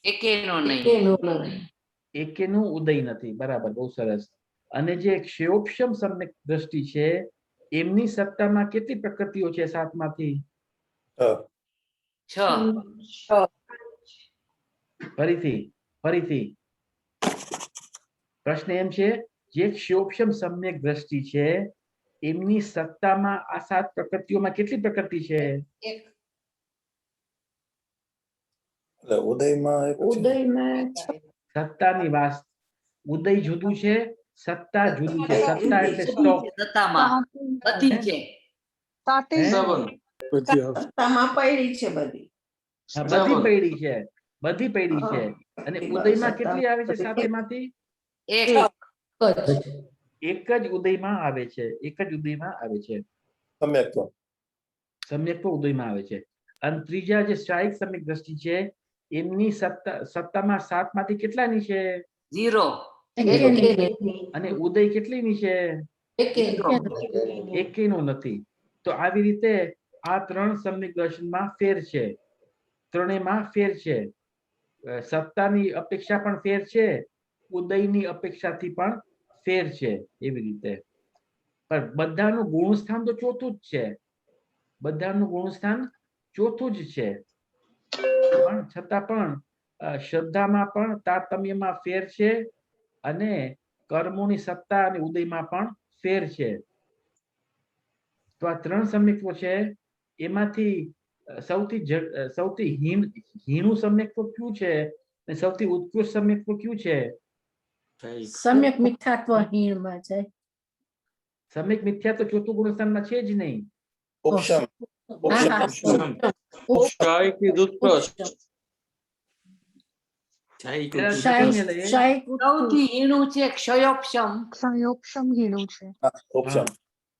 Speaker 2: એકેનો નહીં.
Speaker 1: એકેનું ઉદય નથી. બરાબર, બહુ સરસ. અને જે ક્ષયોપશમ સમ્યક દ્રષ્ટિ છે એમની સત્તામાં કેટલી પ્રકૃતિઓ છે સાતમાંથી?
Speaker 2: 6.
Speaker 1: ફરીથી પ્રશ્ન એમ છે, જે ક્ષયોપશમ સમ્યક દ્રષ્ટિ છે એમની સત્તામાં આ સાત પ્રકૃતિઓમાં કેટલી પ્રકૃતિ છે?
Speaker 7: ઉદયમાં
Speaker 1: સત્તાની વાત, ઉદય જુદું છે, સત્તા જુદું છે. સત્તા એટલે સ્ટોક.
Speaker 2: સત્તામાં બધી છે.
Speaker 7: સત્તામાં પડી છે બધી.
Speaker 1: બધી પૈડી છે. અને ઉદયમાં કેટલી આવે છે સાતેમાંથી? એક જ ઉદયમાં આવે છે. સમ્યક્ત્વ ઉદયમાં આવે છે. અને ત્રીજા જે ક્ષાયિક સમ્યક દ્રષ્ટિ છે એમની સત્તામાં સાતમાંથી કેટલાની છે?
Speaker 2: 0.
Speaker 1: અને ઉદય કેટલીની છે? એકેનો નથી. તો આવી રીતે આ ત્રણ સમ્યક દર્શનમાં ફેર છે. ત્રણેયમાં ફેર છે. સત્તાની અપેક્ષા પણ ફેર છે, ઉદયની અપેક્ષાથી પણ ફેર છે. એવી રીતે પણ બધાનું ગુણસ્થાન તો ચોથું જ છે. પણ છતાં પણ શ્રદ્ધામાં પણ તારતમ્યમાં ફેર છે, અને કર્મોની સત્તા અને ઉદયમાં પણ ફેર છે. તો આ ત્રણ સમ્યક્ત્વ છે, એમાંથી સૌથી હીણું સમ્યક્ત્વ કયું છે અને સૌથી ઉત્કૃષ્ટ સમ્યક્ત્વ કયું છે?
Speaker 3: સમ્યક મિથ્યાત્વ હીણમાં જાય.
Speaker 1: સમ્યક મિથ્યા તો ચોથું ગુણસ્થાનમાં છે જ નહીં.
Speaker 2: સૌથી હીણું છે ક્ષયોપશમ.
Speaker 8: ક્ષયોપશમ હીણું છે.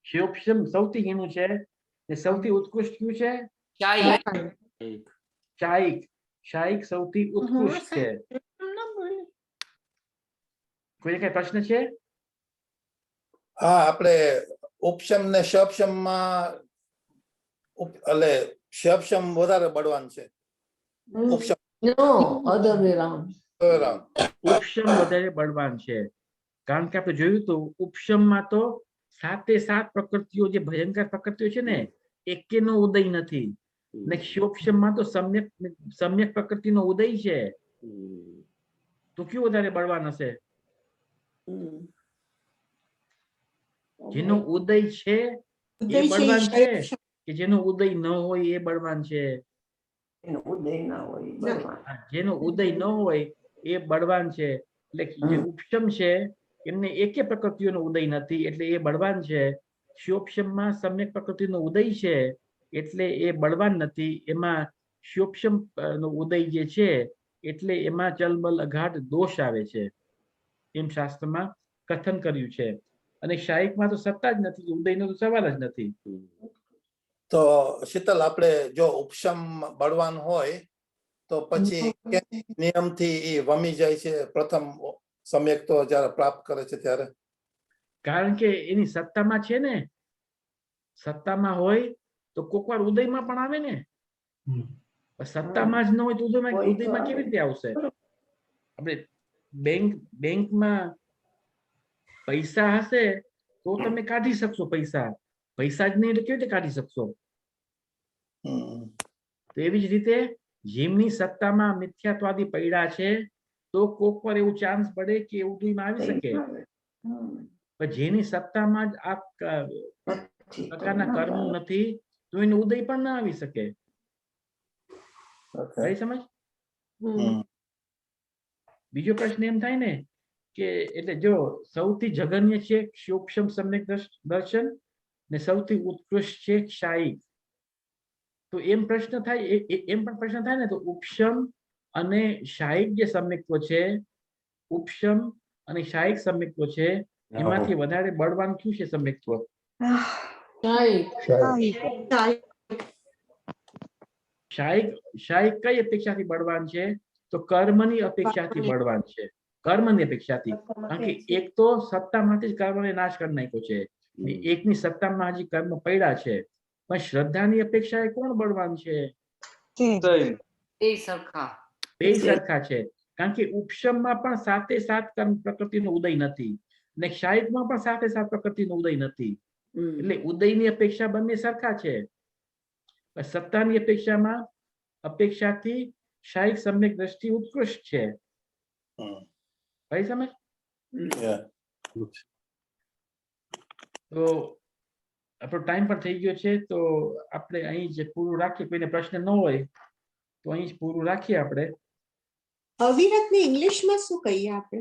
Speaker 1: ક્ષયોપશમ સૌથી હીણું છે. ને સૌથી ઉત્કૃષ્ટ કયું છે? ક્ષાયિક સૌથી ઉત્કૃષ્ટ છે. કોઈ કઈ પ્રશ્ન છે?
Speaker 5: હા, આપણે ઉપશમ ને શપશમ માં એટલે શપશમ વધારે બળવાન છે. ઉપશમ
Speaker 1: વધારે બળવાન છે. કારણ કે આપણે જોયું તો ઉપશમમાં તો સાતે સાત પ્રકૃતિઓ જે ભયંકર પ્રકૃતિઓ છે ને એકેનો ઉદય નથી. ને ક્ષયોપશમમાં તો સમ્યક પ્રકૃતિનો ઉદય છે. તો કયું વધારે બળવાન હશે? જેનો ઉદય છે
Speaker 7: ઉદય
Speaker 1: એ
Speaker 7: છે
Speaker 1: બળવાન
Speaker 7: એ
Speaker 1: છે
Speaker 7: ક્ષય-
Speaker 1: કે જેનો ઉદય ન હોય એ બળવાન છે?
Speaker 7: એનો ઉદય ના હોય બળવાન.
Speaker 1: હા, જેનો ઉદય ન હોય એ બળવાન છે. એટલે જે ઉપશમ છે એમને એકે પ્રકૃતિઓનો ઉદય નથી એટલે એ બળવાન છે. શ્યોપશમમાં સમ્યક પ્રકૃતિનો ઉદય છે એટલે એ બળવાન નથી. એમાં શ્યોપશમ નો ઉદય જે છે એટલે એમાં ચલબલ અઘાટ દોષ આવે છે, એમ શાસ્ત્રમાં કથન કર્યું છે. અને શાયિકમાં તો સત્તા જ નથી, ઉદયનો તો સવાલ જ નથી.
Speaker 5: તો શીતલ, આપણે જો ઉપશમ બળવાન હોય તો પછી કેમ નિયમથી એ વમી જાય છે પ્રથમ સમ્યક તો જયારે પ્રાપ્ત કરે છે ત્યારે?
Speaker 1: કારણ કે એની સત્તામાં છે ને, સત્તામાં હોય તો કોક વાર ઉદયમાં પણ આવે ને. સત્તામાં જ ન હોય તો ઉદયમાં કેવી રીતે આવશે? આપણે બેંકમાં પૈસા હશે તો તમે કાઢી શકશો પૈસા, પૈસા જ નહીં તો કેવી રીતે કાઢી શકશો? તો એવી જ રીતે જેમની સત્તામાં મિથ્યાત્વાદી પડ્યા છે તો કોક વાર એવું ચાન્સ પડે કે ઉદયમાં આવી શકે. પણ જેની સત્તામાં જ આ પ્રકારના કર્મો નથી તો એનું ઉદય પણ ના આવી શકે. કઈ સમજ? બીજો પ્રશ્ન એમ થાય ને કે એટલે જો સૌથી જઘન્ય છે શ્યોપશમ સમ્યક દર્શન ને સૌથી ઉત્કૃષ્ટ છે શાયિક. તો એમ પ્રશ્ન થાય, એમ પણ પ્રશ્ન થાય ને તો ઉપશમ અને શાયિક જે સમ્યક્ત્વ છે, ઉપશમ અને શાયિક સમ્યક્ત્વ છે એમાંથી વધારે બળવાન કયું છે સમ્યક્ત્વ? શાયિક કઈ અપેક્ષાથી બળવાન છે? તો કર્મની અપેક્ષાથી બળવાન છે. કર્મની અપેક્ષાથી. કારણ કે એક તો સત્તામાંથી જ કર્મને નાશ કરી નાખ્યો છે, એકની સત્તામાં હજી કર્મ પડ્યા છે. પણ શ્રદ્ધાની અપેક્ષાએ કોણ બળવાન છે?
Speaker 2: એ સરખા.
Speaker 1: બે સરખા છે. કારણ કે ઉપશમમાં પણ સાતે સાત કર્મ પ્રકૃતિનો ઉદય નથી ને શાયિકમાં પણ સાતે સાત પ્રકૃતિનો ઉદય નથી. એટલે ઉદયની અપેક્ષા બંને સરખા છે. સત્તાની અપેક્ષાથી શાયિક સમ્યક દ્રષ્ટિ ઉત્કૃષ્ટ છે. ભાઈ સમજ? તો આપણો ટાઈમ પણ થઈ ગયો છે તો આપણે અહીં જ પૂરું રાખીએ. કોઈને પ્રશ્ન ન હોય તો અહીં જ પૂરું રાખીએ આપણે.
Speaker 7: અવિરતને ઇંગ્લિશમાં શું કહીએ આપણે?